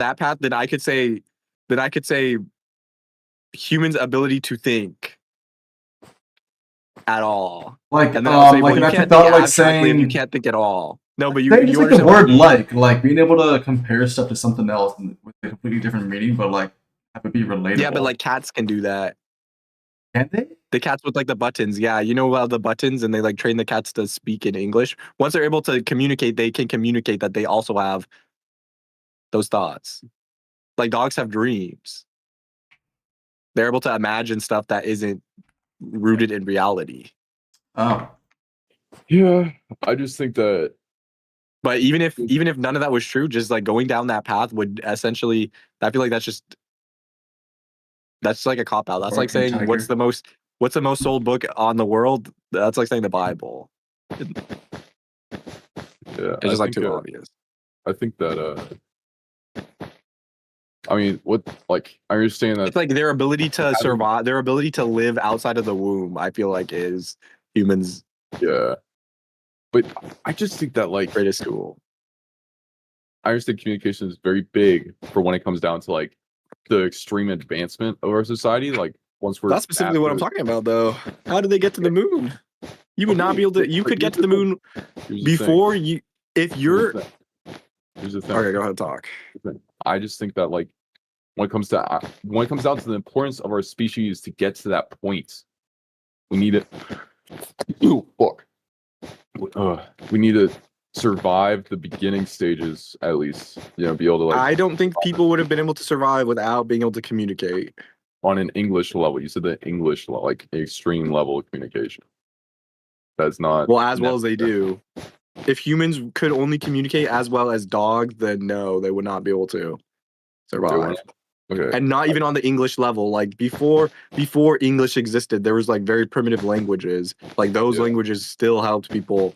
that path, then I could say humans' ability to think at all. Like, And then I'll say, well, you if you can't think thought like abstractly if you saying, can't think at all. No, but I you think just like the understand what I word mean? like being able to compare stuff to something else with a completely different meaning, but like have it be relatable. Yeah, but like cats can do that. Can they? The cats with like the buttons, yeah. You know the buttons, and they like train the cats to speak in English. Once they're able to communicate, they can communicate that they also have those thoughts. Like dogs have dreams. They're able to imagine stuff that isn't rooted in reality. Oh. Yeah, I just think that. But even if none of that was true, just like going down that path would essentially, I feel like that's like a cop out. That's like saying what's the most sold book on the world? That's like saying the Bible. Yeah, it's just like too obvious. I think that I mean, what, like, I understand that it's like their ability to survive, their ability to live outside of the womb, I feel like is humans. Yeah. But I just think that like greatest tool. I understand communication is very big for when it comes down to like the extreme advancement of our society. Like once we're that's specifically what I'm talking about though. How did they get to the moon? You would not be able to, you could get to the moon before you, if you're here's the thing. Okay, go ahead, talk. I just think that like when it comes down to the importance of our species to get to that point, we need it. Ooh, fuck. We need to survive the beginning stages at least. You know, be able to like. I don't think people would have been able to survive without being able to communicate on an English level. You said the English level, like extreme level of communication. That's not well as they do. If humans could only communicate as well as dogs, then no, they would not be able to survive. Okay. And not even on the English level. Like before English existed, there was like very primitive languages. Like those languages still helped people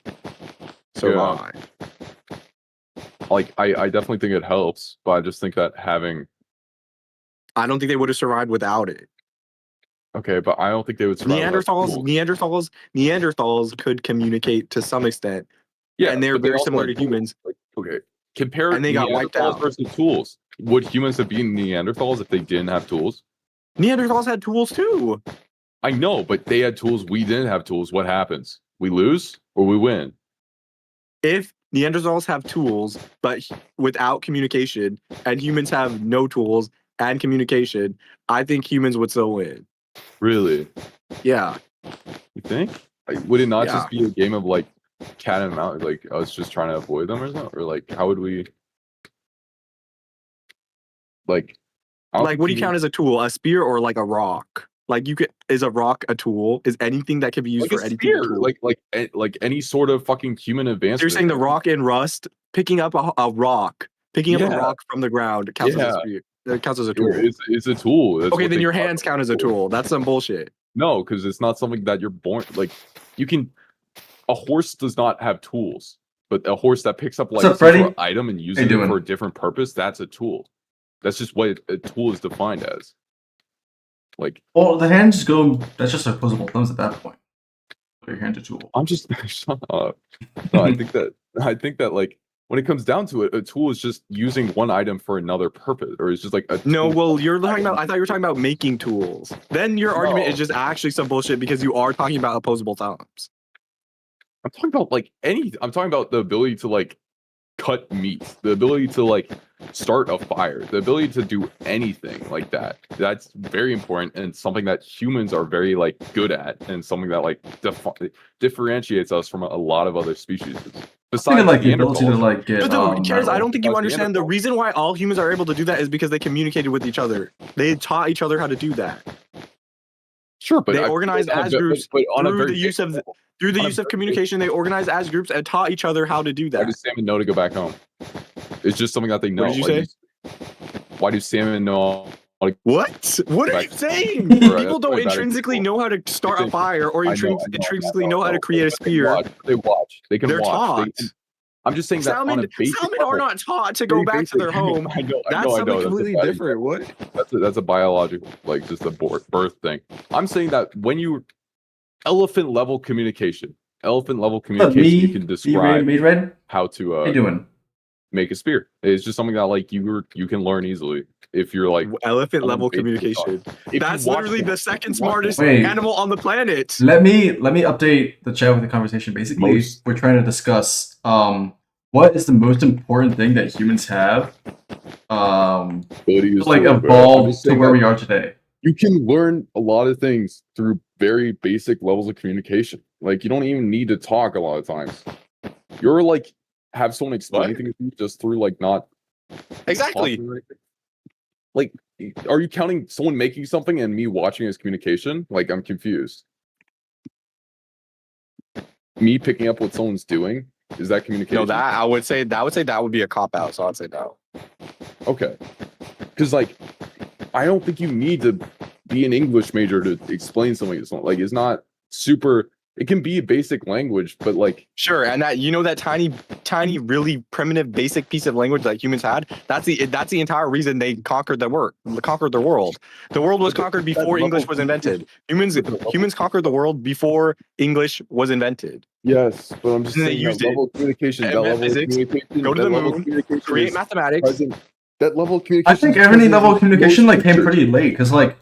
survive. Yeah. Like I definitely think it helps, but I just think that having I don't think they would have survived without it. Okay, but I don't think they would survive. Neanderthals could communicate to some extent. Yeah, and they're very similar to humans. Like, okay, compare and they got wiped out versus tools. Would humans have been Neanderthals if they didn't have tools? Neanderthals had tools too. I know, but they had tools. We didn't have tools. What happens? We lose or we win? If Neanderthals have tools, but without communication, and humans have no tools and communication, I think humans would still win. Really? Yeah. You think? Like, would it not just be a game of like cat and mouse, like us just trying to avoid them or something? Or like how would we like what do you count as a tool? A spear or like a rock? Like is a rock a tool? Is anything that can be used like for anything? Like any sort of fucking human advancement. You're saying the rock in Rust, picking up a rock from the ground counts as a spear. That counts as a tool. It's a tool. That's okay, then your hands count as a tool. That's some bullshit. No, because it's not something that you're born like. You can. A horse does not have tools, but a horse that picks up like an item and uses it for a different purpose, that's a tool. That's just what a tool is defined as. Like, well, the hands go. That's just opposable thumbs at that point. Your hand a tool. I'm just shut up. No, I think that like when it comes down to it, a tool is just using one item for another purpose, or it's just like a no. Well, you're talking about. I thought you were talking about making tools. Then your argument is just actually some bullshit because you are talking about opposable thumbs. I'm talking about like I'm talking about the ability to like cut meat, the ability to like start a fire, the ability to do anything like that. That's very important and something that humans are very like good at, and something that like differentiates us from a lot of other species. Besides like the ability to like get. But I don't think you understand the reason why all humans are able to do that is because they communicated with each other. They taught each other how to do that. Sure, but they organized as groups through the use of communication. They organized as groups and taught each other how to do that. Why does salmon know to go back home? It's just something that they know. What did you say? Why do salmon know? What? What are you saying? People don't intrinsically know how to start a fire or intrinsically know how to create a spear. They watch. They can watch. They're taught. I'm just saying that salmon are not taught to go back to their home. That's something completely different. What? That's a biological, like just a birth thing. I'm saying that when you elephant level communication, you can describe how to. How you doing? make a spear. It's just something that like you can learn easily if you're like Elephant level basically communication. if you That's watch literally them. the second If you watch smartest them. Wait. animal on the planet. Let me update the chat with the conversation. Basically, Most- we're trying to discuss what is the most important thing that humans have abilities to like to, bro. I'm evolve just to saying where that we are today. you can learn a lot of things through very basic levels of communication. Like you don't even need to talk a lot of times. You're like have someone explain What? things to you just through like not Exactly. talking or anything. Like, are you counting someone making something and me watching as communication? Like, I'm confused. Me picking up what someone's doing, is that communication? No, that I would say that would be a cop out. So I'd say no. Okay. Because like, I don't think you need to be an English major to explain something to someone. Like, it's not super. It can be a basic language, but like, Sure, and that that tiny, really primitive, basic piece of language that humans had. That's the entire reason they conquered the world. The world was conquered before English was invented. Humans conquered the world before English was invented. yes, but I'm just And they saying used that level of communication, that level of Physics, communication, go to that the level of moon, communication Create is mathematics. present. That level of communication. I think is every present level in of communication most like came cultures. pretty late because like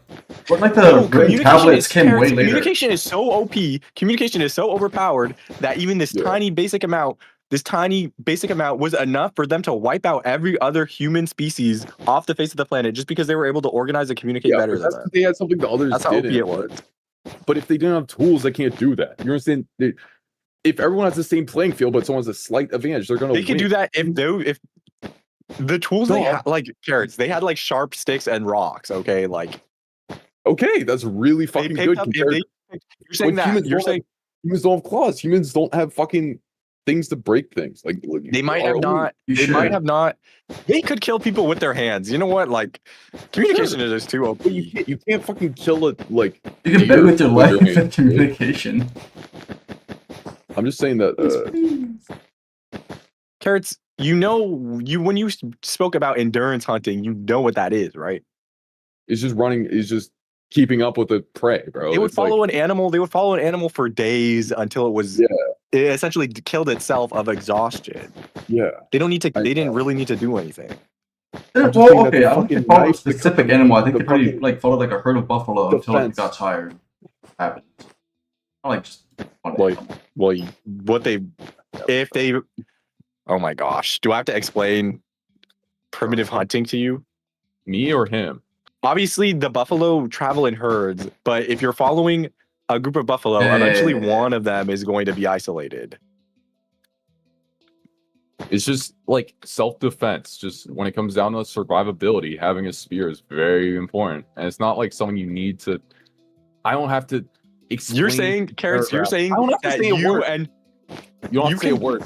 what like the No, written communication tablets is came way later. Communication is so OP. Communication is so overpowered that even this Yeah. tiny basic amount was enough for them to wipe out every other human species off the face of the planet just because they were able to organize and communicate Yeah, better but than that's them. because they had something the others That's how OP didn't. it was. But if they didn't have tools, they can't do that. You understand? If everyone has the same playing field, but someone has a slight advantage, they're gonna. They could do that if the tools they had, like carrots, they had like sharp sticks and rocks. Okay, like Okay, that's really they fucking picked good. up. If Compared they, you're saying that humans don't have claws. Humans don't have fucking things to break things. Like they might have not. You They might should. have not. They could kill people with their hands. You know what? Like communication is just too OP. But you can't fucking kill it. Like You can beg with your life hands, and communication. I'm just saying that. Carrots, when you spoke about endurance hunting, you know what that is, right? It's just running. It's just keeping up with the prey, bro. They would It's like- follow an animal. They would follow an animal for days until it was. Yeah. It essentially killed itself of exhaustion. Yeah. They don't need to. I They didn't know. really need to do anything. I'm just saying Well, that okay, the I don't think fucking they followed a knife, the specific fucking- animal. I think the they probably fucking like followed like a herd of buffalo until like, defense. it got tired. Happened. Not like just one Like- animal. Well, if they, oh my gosh, do I have to explain primitive hunting to you? Me or him? Obviously, the buffalo travel in herds, but if you're following a group of buffalo, eventually Yeah. one of them is going to be isolated. It's just like self-defense. Just when it comes down to survivability, having a spear is very important, and it's not like something you need to. I don't have to explain. You're saying, Carrots, you're paragraph. saying I don't have to that say a you word. and You don't you have to say a can- word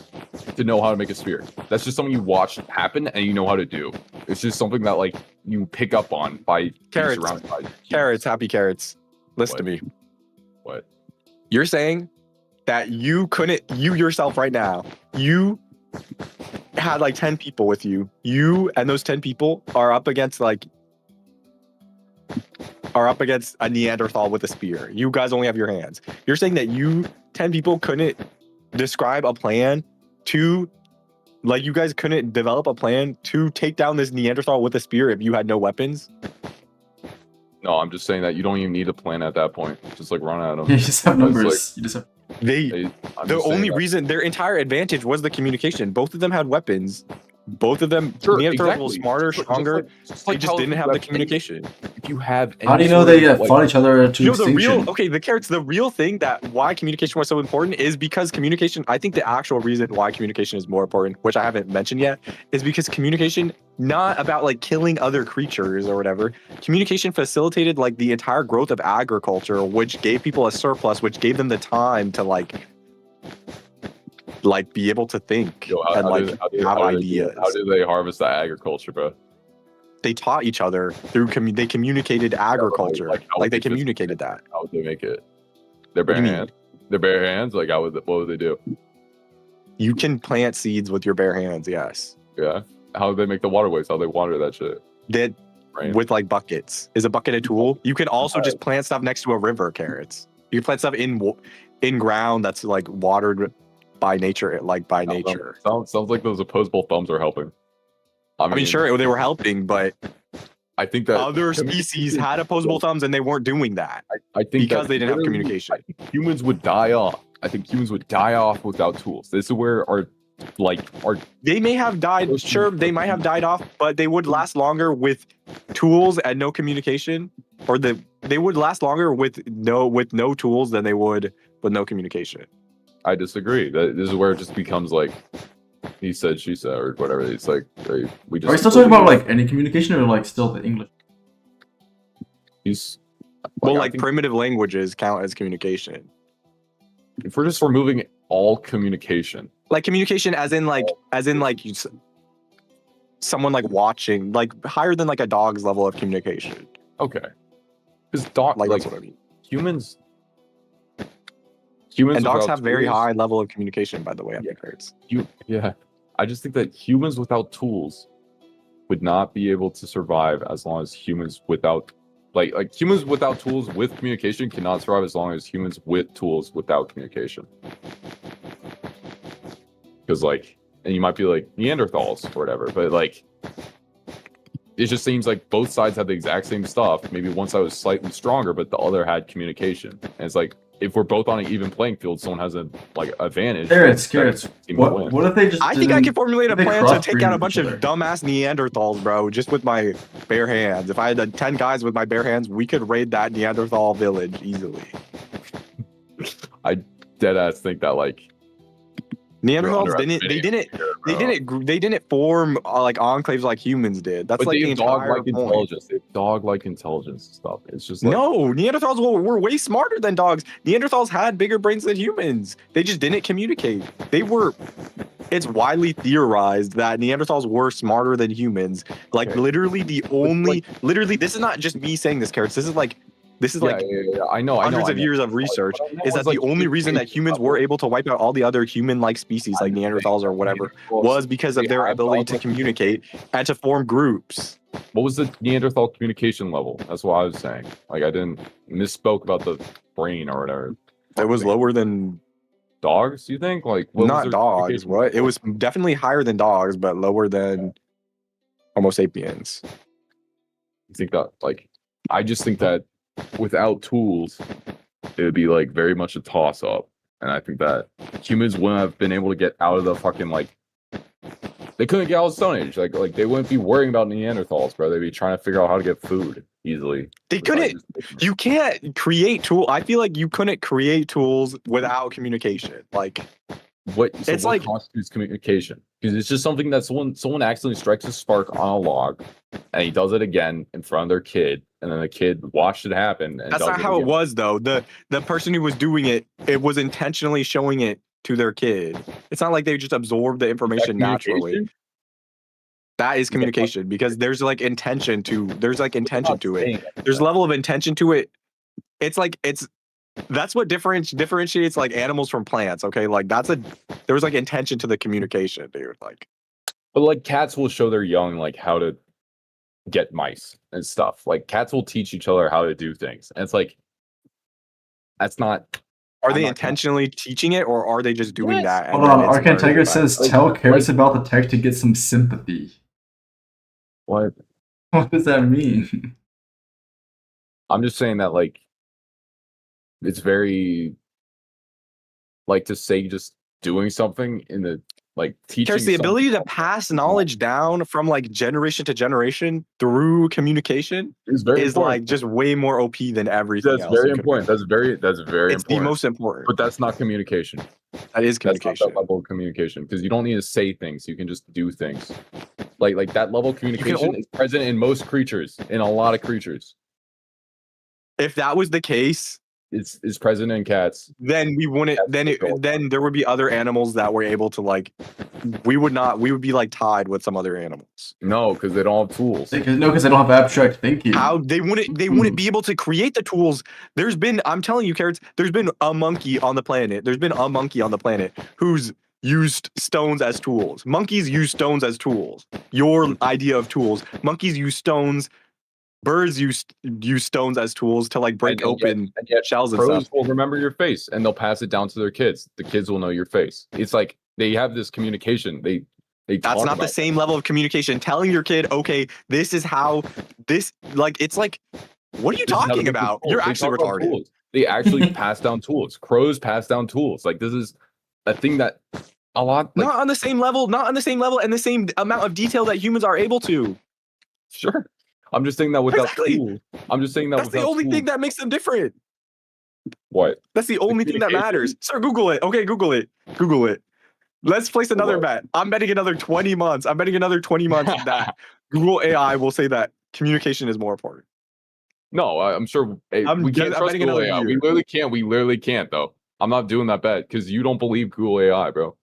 to know how to make a spear. That's just something you watch happen and you know how to do. It's just something that like you pick up on by being Carrots. surrounded by humans. Carrots, happy carrots. Listen to What? me. What? You're saying that you yourself right now, you had like 10 people with you. You and those 10 people are up against a Neanderthal with a spear. You guys only have your hands. You're saying that 10 people couldn't describe a plan to, like, you guys couldn't develop a plan to take down this Neanderthal with a spear if you had no weapons? No, I'm just saying that you don't even need a plan at that point. Just like run at them. You just have It's numbers. You just have. The only reason, their entire advantage was the communication. Both of them had weapons. Both of them, Neanderthals were smarter, stronger. They just didn't have the communication. If you have, How do you any know sort they of, like, fought each other to You know, the extinction? the carrots, the real thing that why communication was so important is because communication, I think the actual reason why communication is more important, which I haven't mentioned yet, is because communication, not about like killing other creatures or whatever. Communication facilitated like the entire growth of agriculture, which gave people a surplus, which gave them the time to like be able to think Yo, and like have how ideas. How do they harvest that agriculture, bro? They taught each other through they communicated agriculture. like, how Like would they they communicated that. How would they make it? Their What do bare you mean? hands. Their bare hands. Like, what would they do? You can plant seeds with your bare hands, yes. Yeah. How would they make the waterways? How they water that shit? That Right. with like buckets. Is a bucket a tool? You can also just plant stuff next to a river, carrots. You can plant stuff in ground that's like watered by nature, like by nature. Sounds like those opposable thumbs are helping. I mean, sure, they were helping, but I think that other species had opposable thumbs and they weren't doing that I think because that they didn't have literally, communication. I think humans would die off. I think humans would die off without tools. This is where our They may have died, sure, they might have died off, but they would last longer with tools and no communication, or they would last longer with no tools than they would with no communication. I disagree. This is where it just becomes like he said, she said, or whatever. It's like we just. Are we still talking about like any communication or like still the English? He's Well, I like think primitive languages count as communication. if we're just removing all communication, Like communication as in like someone like watching, like higher than like a dog's level of communication. okay, because Like that's what I mean. humans And dogs without have very tools- high level of communication, by the way. I think hurts. Yeah, I just think that humans without tools would not be able to survive as long as humans without like humans without tools with communication cannot survive as long as humans with tools without communication. Because like, and you might be like Neanderthals or whatever, but like, it just seems like both sides had the exact same stuff. Maybe one side was slightly stronger, but the other had communication. And it's like, if we're both on an even playing field, someone has a like advantage. Carrots. team will win. What if they just? I think I can formulate a they plan to take crossbreed out a with bunch each of other. dumbass Neanderthals, bro, just with my bare hands. If I had 10 guys with my bare hands, we could raid that Neanderthal village easily. Deadass think that like Neanderthals underestimating they didn't form like enclaves like humans did. That's but like they the have entire dog-like point. intelligence. They have dog-like intelligence and stuff. It's just like, No, Neanderthals were way smarter than dogs. Neanderthals had bigger brains than humans. They just didn't communicate. It's widely theorized that Neanderthals were smarter than humans. Like Okay. literally this is not just me saying this, Carrots. This is like yeah. I know. hundreds I of know. years of research What I meant is that was, the like, only reason that humans were able to wipe out all the other human-like species like Neanderthals or whatever was because of They their had ability to dog-like communicate and to form groups. What was the Neanderthal communication level? That's what I was saying. Like I didn't misspoke about the brain or whatever. It was lower than Dogs, you think? Like what was not their dogs. communication What? It level? was definitely higher than dogs, but lower than Homo sapiens. I think that like I just think that without tools, it would be like very much a toss up. And I think that humans wouldn't have been able to get out of the fucking like they couldn't get out of the Stone Age. Like they wouldn't be worrying about Neanderthals, bro. They'd be trying to figure out how to get food easily. They couldn't. You can't create tool. I feel like you couldn't create tools without communication. Like What like- constitutes communication? Because it's just something that someone accidentally strikes a spark on a log, and he does it again in front of their kid, and then the kid watched it happen. And that's does not how it again. was though. The person who was doing it was intentionally showing it to their kid. It's not like they just absorbed the Is that information naturally. communication? That is communication because there's like intention to I'm it. not saying that. There's level of intention to it. That's what differentiates like animals from plants. Okay, like there was like intention to the communication, dude. Like But like cats will show their young like how to get mice and stuff. Like cats will teach each other how to do things. And it's like that's not are I'm they not intentionally teaching it or are they just doing Yes. that? and Hold then on, it's Arcane learned Tiger by- says Like- tell Carrots about the tech to get some sympathy. what What does that mean? I'm just saying that like it's very like to say just doing something in the like teaching There's the something- ability to pass knowledge down from like generation to generation through communication is very is important. like just way more OP than everything That's else. very you could important. do. That's very It's the important. most important. But that's not communication. That is That's not communication. that level of communication because you don't need to say things. You can just do things. Like that level of communication is present in most creatures, in a lot of creatures. If that was the case, It's present in cats. then we wouldn't. Then there would be other animals that were able to like. We would be like tied with some other animals. No, because they don't have tools. Because they don't have abstract thinking. How they wouldn't be able to create the tools. I'm telling you, Carrots, there's been a monkey on the planet. There's been a monkey on the planet who's used stones as tools. Monkeys use stones as tools. Your idea of tools. Monkeys use stones. Birds use stones as tools to like break And yet- open and yet shells and Pros stuff. will remember your face and they'll pass it down to their kids. The kids will know your face. It's like they have this communication. They That's talk not the about same level of communication. Telling your kid, okay, this is how this like it's like, what are you This is how to talking make the about? tools. You're They actually talk about retarded. tools. They actually pass down tools. Crows pass down tools. Like this is a thing that a lot like Not on the same level, not on the same level and the same amount of detail that humans are able to. sure. I'm just saying that without Exactly. tools. I'm just saying that That's the without only tools. thing that makes them different. What? That's the only thing that communication? matters. Sir, Google it. Okay, Google it. Google it. Let's place another what? bet. I'm betting another 20 months. I'm betting another 20 months that Google AI will say that communication is more important. No, I'm sure I'm we can't bet- I'm trust betting Google another AI. We year. literally can't. We literally can't though. I'm not doing that bet because you don't believe Google AI, bro.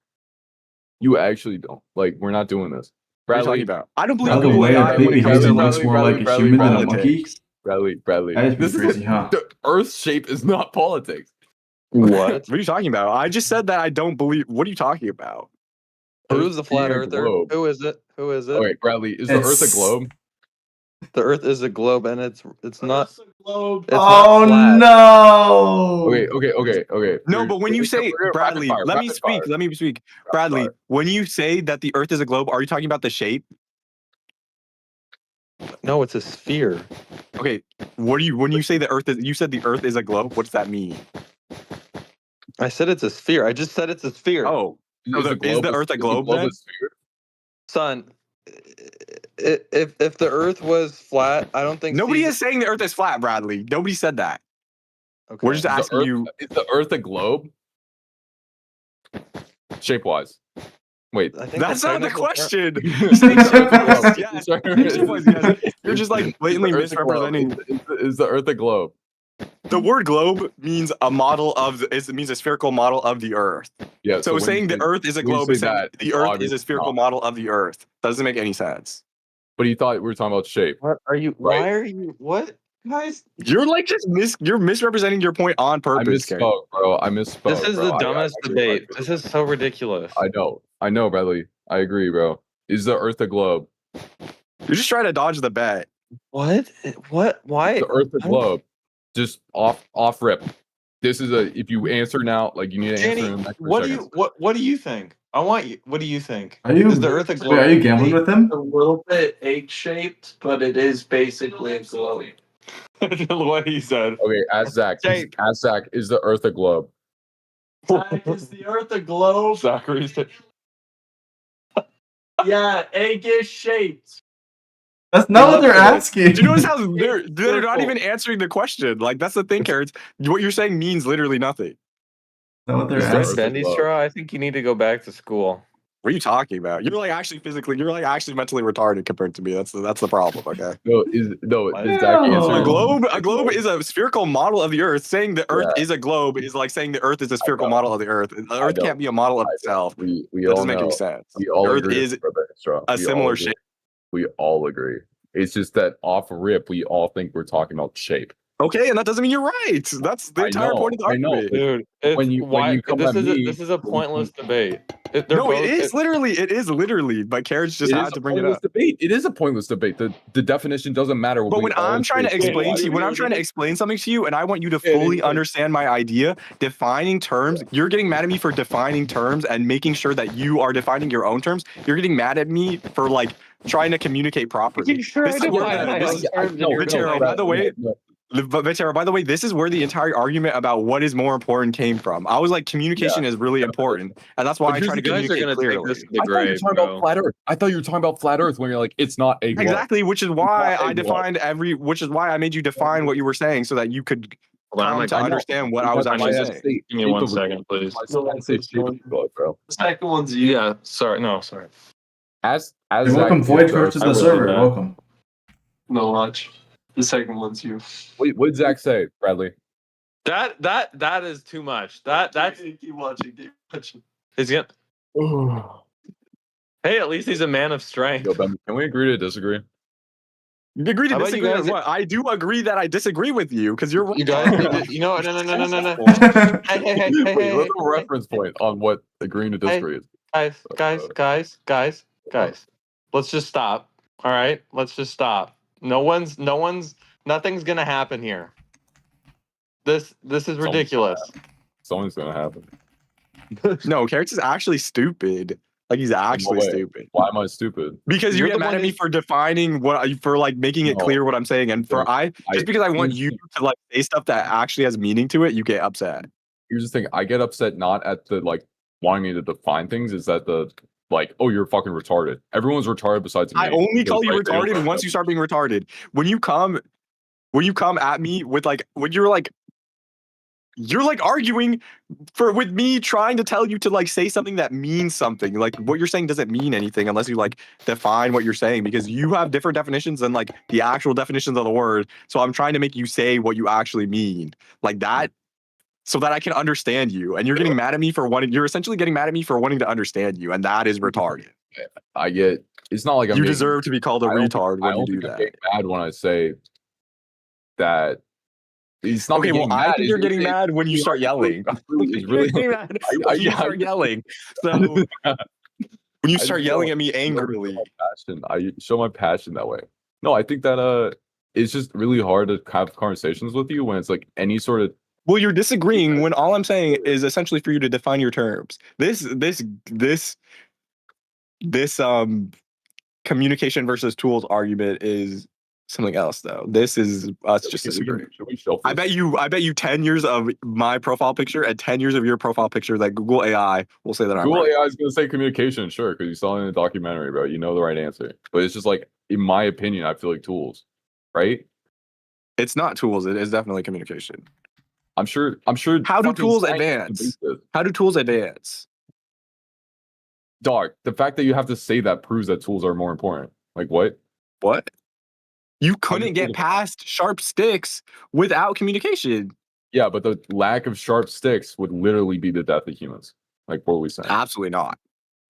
You actually don't. Like, we're not doing this. What are you talking Bradley, about? I don't believe By the Google way, AI I when think it comes to behavior like looks more like a human than a monkey. Bradley. That is This pretty crazy, huh? The Earth's shape is not politics. What? What are you talking about? I just said that I don't believe. What are you talking about? Who's the Earth flat being a earther? globe. Who is it? Who is it? Okay, Bradley, is the Earth a It's- globe? The Earth is a globe, and it's not. It's Oh not flat. no! Okay. No, but when you say We're gonna Bradley, rapid fire, let me rapid speak. fire. Let me speak. Rapid Bradley, fire. when you say that the Earth is a globe, are you talking about the shape? No, it's a sphere. Okay. What do you when you say the Earth is? You said the Earth is a globe. What does that mean? I said it's a sphere. I just said it's a sphere. Oh, so Is the Earth a globe then? sphere? Son, if the Earth was flat, I don't think Nobody Caesar- is saying the Earth is flat, Bradley. Nobody said that. Okay. We're just asking you. Is the Earth a globe? Shape wise. Wait. I think That's not the technical term- question. Is saying the Earth a shape-wise, globe? yes. Is Shape-wise, the- yes. You're just like blatantly is the Earth a globe? misrepresenting. Is the Earth a globe? The word globe means a model of. It means a spherical model of the Earth. Yeah. So when saying you the say- Earth is a when you globe say is saying that, the it's Earth is obviously a spherical not. model of the Earth. Doesn't make any sense. But you thought we were talking about shape. What are you? Right. Why are you? What, guys? You're like just you're misrepresenting your point on I purpose. Karen. misspoke, bro. I misspoke. This is bro. the dumbest I agree. debate. This is so ridiculous. I know, Bradley. I agree, bro. Is the Earth a globe? You're just trying to dodge the bet. What? What? Why? The Earth a I- globe? Just off rip. This is a. If you answer now, like you need to answer Danny, in the next what do seconds. you what do you think? I want you. What do you think? Are you? Is the Earth a Wait, globe? are you gambling with him? A little bit egg-shaped, but it is basically a globe. what he said. Okay, ask Zach. Jake. Ask Zach. Is the Earth a globe? Is the Earth a globe? Zachary said. Yeah, eggish shaped. That's not what they're asking. Do you notice how they're not circle. even answering the question? Like that's the thing, Carrots. What you're saying means literally nothing. That's not what they're Is the Earth asking. a Bendy globe? straw. I think you need to go back to school. What are you talking about? You're like actually mentally retarded compared to me. That's the problem. Okay. Is Zach No. answering? A globe is a spherical model of the Earth. Saying the Earth is a globe is like saying the Earth is a spherical know. model of the Earth. The Earth know. can't be a model of I know. itself. We That all doesn't make know. any sense. We all The Earth agree. is with Brother Straw. a We all similar agree. shape. We all agree. It's just that off rip, we all think we're talking about shape. Okay, and that doesn't mean you're right. That's the I entire know, point of the I know, argument. Dude, it's, when you come this at is me- this is a pointless debate. They're No, both, it is literally. But Carrots just It had is to a bring it pointless up. debate. It is a pointless debate. The definition doesn't matter. But We when all I'm trying to agree. explain to you, when I'm trying to explain something to you, and I want you to fully understand my idea, defining terms, you're getting mad at me for defining terms and making sure that you are defining your own terms. You're getting mad at me for like trying to communicate properly. This is where Vitero, by the way, Vitero, by the way, this is where the entire argument about what is more important came from. I was like, communication is really important, and that's why But I here's try to the You guys are communicate gonna take clearly. this to the I thought you were grave, talking bro. about flat Earth. I thought you were talking about flat Earth when you're like, it's not a globe. Exactly, which is why not a I defined which is why I made you define what you were saying so that you could Hold on, come I'm to like, understand what I was I actually might have saying. to give me 1 second, please. I still say shape of the globe, bro. The second one's you. Yeah, sorry. No, sorry. As You're Zach welcome, is Void the First Earth- to I the will server. do that. Welcome. No, watch. The second one's you. What did Zach say, Bradley? That is too much. That's Keep watching. Keep watching. he's gonna. Hey, at least he's a man of strength. Yo, Ben, can we agree to disagree? You agree to How about you disagree on guys- what? I do agree that I disagree with you because you're wrong. You guys need to. You know, no. Hey, hey, Wait, hey, what's a reference point on what agreeing to disagree is? guys. Let's just stop. All right, let's just stop. Nothing's gonna happen here. This is ridiculous. Something's gonna happen. No, Carrots is actually stupid. Like he's actually way. stupid. Why am I stupid? Because you You're get the mad one at me that- for defining for like making it No. clear what I'm saying, and for just because I want you to like say stuff that actually has meaning to it, you get upset. Here's the thing: I get upset not at the like wanting me to define things, is that the like, oh, you're fucking retarded. Everyone's retarded besides me. I only because, call you like, they don't retarded know once you stuff. start being retarded. When you come at me with like when you're like arguing with me trying to tell you to like say something that means something. Like what you're saying doesn't mean anything unless you like define what you're saying, because you have different definitions than like the actual definitions of the word. So I'm trying to make you say what you actually mean, like that, so that I can understand you. And you're getting mad at me for wanting. You're essentially getting mad at me for wanting to understand you, and that is retarded. I get. It's not like I'm You being- deserve to be called a I don't retard think- I when you don't do think I'm that. getting mad when I say that. It's not me Okay, well, getting I mad, think it's you're really- getting mad when you start yelling. It's really. You're getting mad when you yeah, start yelling. So when you I start just yelling don't- at me I angrily, I show my passion that way. No, I think that it's just really hard to have conversations with you when it's like any sort of. well, you're disagreeing when all I'm saying is essentially for you to define your terms. This communication versus tools argument is something else, though. This is us just disagreeing. Should we shelf I bet you 10 years of my profile picture and 10 years of your profile picture that Google AI will say that I'm Google right. AI is going to say communication, sure, because you saw it in a documentary, bro. You know the right answer. But it's just like, in my opinion, I feel like tools, right? It's not tools. It is definitely communication. I'm sure. How do fucking tools science advance? debates this. How do tools advance? Dog, the fact that you have to say that proves that tools are more important. Like what? What? You How do couldn't tools get advance? past sharp sticks without communication. Yeah, but the lack of sharp sticks would literally be the death of humans. Like what were we saying? Absolutely not.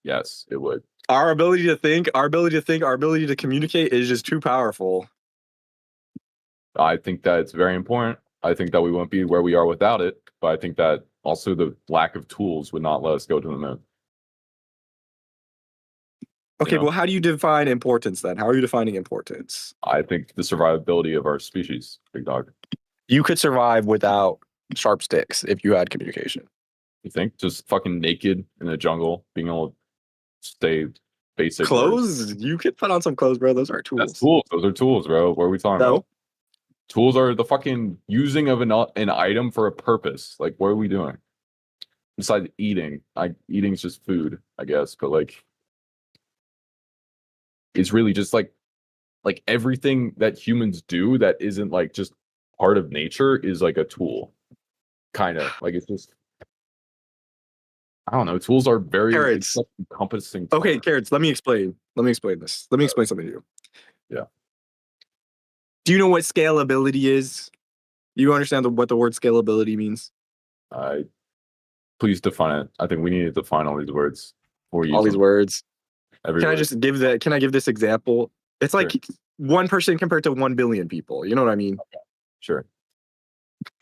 Yes, it would. Our ability to think, our ability to communicate is just too powerful. I think that it's very important. I think that we won't be where we are without it. But I think that also the lack of tools would not let us go to the moon. Okay, know? well, how do you define importance then? How are you defining importance? I think the survivability of our species, big dog. You could survive without sharp sticks if you had communication. You think just fucking naked in the jungle, being able to stay basic. Clothes? You could put on some clothes, bro. Those are tools. That's tools. Those are tools, bro. What are we talking No. about? Tools are the fucking using of an item for a purpose. Like, what are we doing? Besides eating, eating's just food, I guess. But like, it's really just like everything that humans do that isn't like just part of nature is like a tool, kind of like it's just. I don't know. Tools are very Carrots. encompassing. Okay, term. Carrots, let me explain. Let me explain this. Let me explain something to you. Yeah. Do you know what scalability is? You understand what the word scalability means? Please define it. I think we need to define all these words. All these words. Every Can I word. just give this example? It's like one person compared to 1 billion people. You know what I mean? Sure.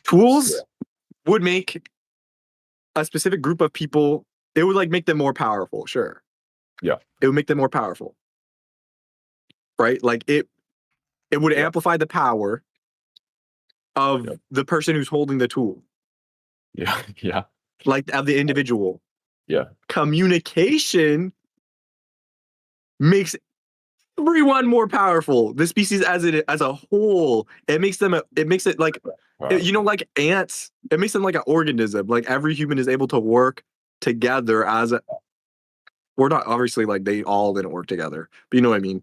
Tools would make a specific group of people, it would like make them more powerful, sure. Yeah. It would make them more powerful. Right? Like it would amplify the power of the person who's holding the tool. Yeah. Yeah. Like of the individual. Yeah. Communication makes everyone more powerful. The species as a whole. It makes it like Wow. you know, like ants, it makes them like an organism. Like every human is able to work together as a. We're not obviously like they all didn't work together, but you know what I mean.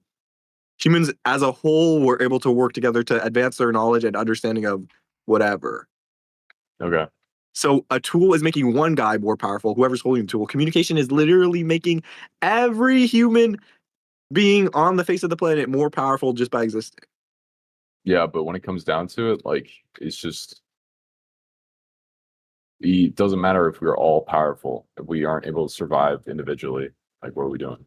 Humans as a whole were able to work together to advance their knowledge and understanding of whatever. Okay. So a tool is making one guy more powerful, whoever's holding the tool. Communication is literally making every human being on the face of the planet more powerful just by existing. Yeah, but when it comes down to it, like it's just it doesn't matter if we're all powerful if we aren't able to survive individually. Like, what are we doing?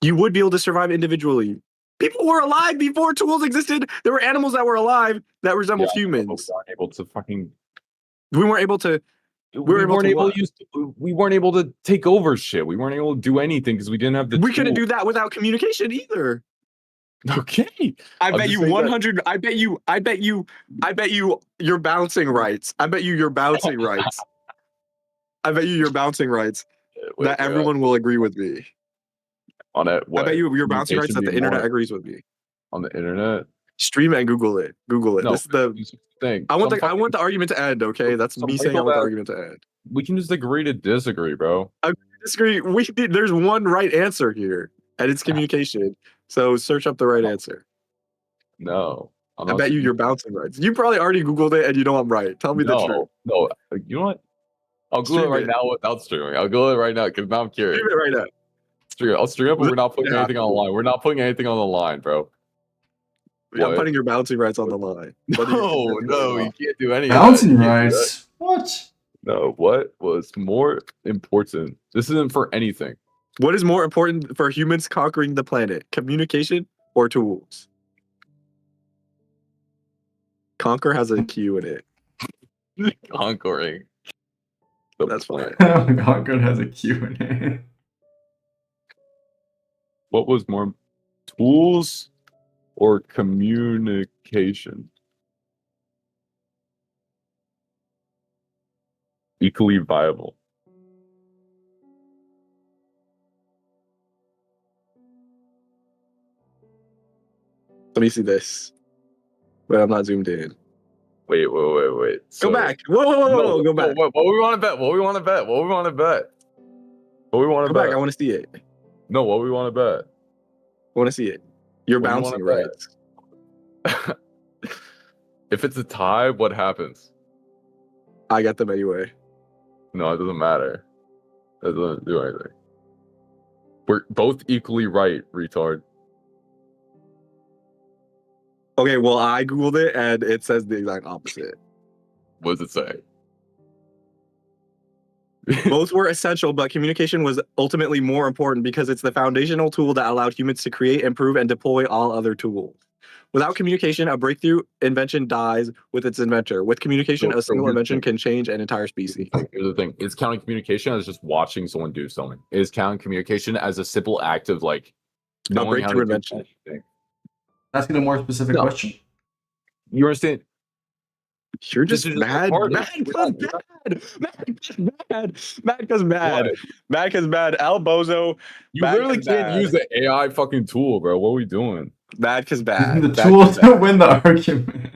You would be able to survive individually. People were alive before tools existed. There were animals that were alive that resembled Yeah, but humans. we aren't able to fucking. We weren't able to. We able weren't to able what? to use. We weren't able to take over shit. We weren't able to do anything because we didn't have the. We couldn't tools. do that without communication either. Okay. I I'm bet just you saying that- 100. I bet you your bouncing rights. I bet you your bouncing rights. I bet you your bouncing rights. that everyone will agree with me. on it. I bet you your bouncing rights that the internet agrees with me. on the internet. Stream it and Google it. Google it. No, This is the thing. I want the argument to end, okay? That's some me saying I want the argument to end. We can just agree to disagree, bro. Disagree. There's one right answer here, and it's communication. So search up the right answer. No. I bet you your bouncing rights. You probably already Googled it and you know I'm right. Tell me the truth. No, you know what? I'll Google it right now without streaming. I'll Google it right now because now I'm curious. Stream it right now. I'll stream it, but we're not putting anything on the line. We're not putting anything on the line, bro. Yeah, I'm putting your bouncing rights on the line. No, you can't do any Bouncing of that. rights? What? No, what was more important? This isn't for anything. What is more important for humans conquering the planet? Communication or tools? Conquer has a Q in it. Conquering. That's fine. Concord has a Q in it. What was more, tools or communication? Equally viable. Let me see this. But I'm not zoomed in. Wait. Go back. Whoa, go back. What we want to bet? What we want to bet? What we want to bet? What we want to Go bet? back. I want to see it. No, what we want to bet? I want to see it. You're What do you bouncing wanna rights. If it's a tie, what happens? I got them anyway. No, it doesn't matter. It doesn't do anything. We're both equally right, retard. Okay, well, I Googled it and it says the exact opposite. What does it say? Both were essential, but communication was ultimately more important because it's the foundational tool that allowed humans to create, improve, and deploy all other tools. Without communication, a breakthrough invention dies with its inventor. With communication, a single invention can change an entire species. Here's the thing. Is counting communication as just watching someone do something? Is counting communication as a simple act of like knowing how to breakthrough do invention. anything? Asking a more specific No. question. You understand? You're just This is mad. retarded. Mad because mad. What? Mad because mad. Al Bozo. You Bad literally is can't bad. use the AI fucking tool, bro. What are we doing? Mad because bad. The Mad tool 'cause to win the argument.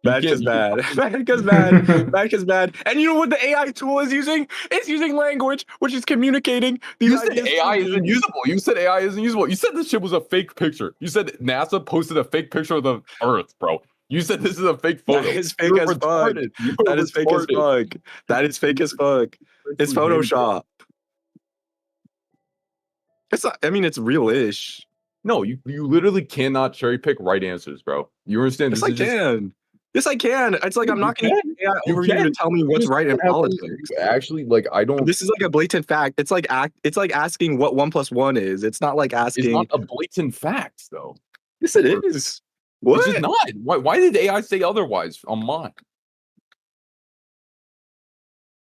Bad because bad. Bad because bad. Bad because bad. And you know what the AI tool is using? It's using language, which is communicating these You said ideas. AI isn't usable. You said AI isn't usable. You said this shit was a fake picture. You said NASA posted a fake picture of the Earth, bro. You said this is a fake photo. That is fake You're as fuck. retarded. You're That is fake as retarded. fuck. That is fake as fuck. It's Photoshop. It's not, I mean, it's real-ish. No, you literally cannot cherry pick right answers, bro. You understand? Yes, This I is just- can. Yes, I can. It's like I'm not going to You over you to can. tell me what's just right in have to- politics. Actually, like I don't. This is like a blatant fact. It's like asking what 1 + 1 is. It's not like It's asking. not a blatant fact, though. Yes, it is. What? It's just not. Why did AI say otherwise on mine?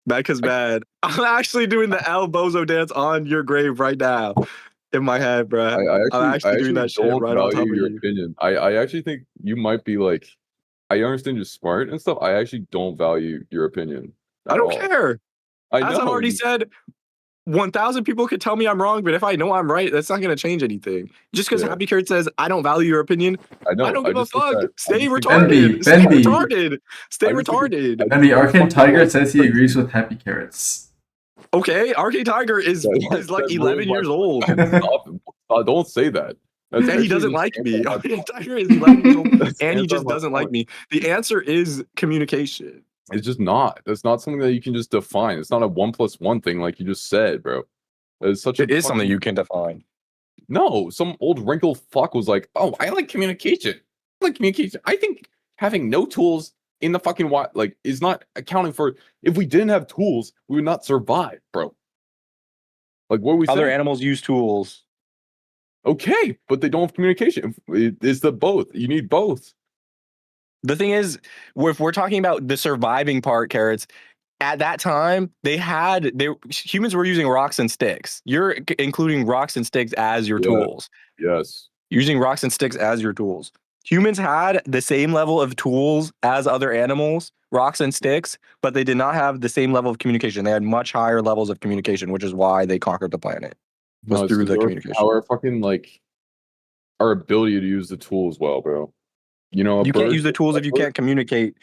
Bad because bad. I'm actually doing the El Bozo dance on your grave right now in my head, bro. I actually doing that shit don't right on top value of your you. opinion. I actually think you might be like. I understand you're smart and stuff. I actually don't value your opinion. I at don't all. care. I As I've know. already said, 1,000 people could tell me I'm wrong, but if I know I'm right, that's not going to change anything. Just because Yeah. Happy Kurt says I don't value your opinion, I know. I don't give a just think fuck. that- I Stay just think retarded. Bendy, Stay Bendy. retarded. Stay I just think- retarded. And the Arcane Tiger says he agrees with Happy Carrots. Okay, Arcade Tiger is That- like that 11 ruins years my- old. Stop. Don't say that. That's And he actually doesn't just like me. anti- Arcade Tiger is 11 years old, That's and he just anti my doesn't like point. me. The answer is communication. It's just not. That's not something that you can just define. It's not a 1 + 1 thing like you just said, bro. It's such a fucking- can define. No, some old wrinkled fuck was like, "Oh, I like communication. I like communication. I think having no tools in the fucking like is not accounting for. If we didn't have tools, we would not survive, bro. Like what are we Other saying? animals use tools. Okay, but they don't have communication. It's the both. You need both. The thing is, if we're talking about the surviving part, Carrots, at that time humans were using rocks and sticks. You're including rocks and sticks as your Yeah. tools. Yes. Using rocks and sticks as your tools. Humans had the same level of tools as other animals, rocks and sticks, but they did not have the same level of communication. They had much higher levels of communication, which is why they conquered the planet. Was it's through 'cause the our- communication. Our fucking like our ability to use the tools well, bro. You know, a You can't bird- use the tools if you can't communicate.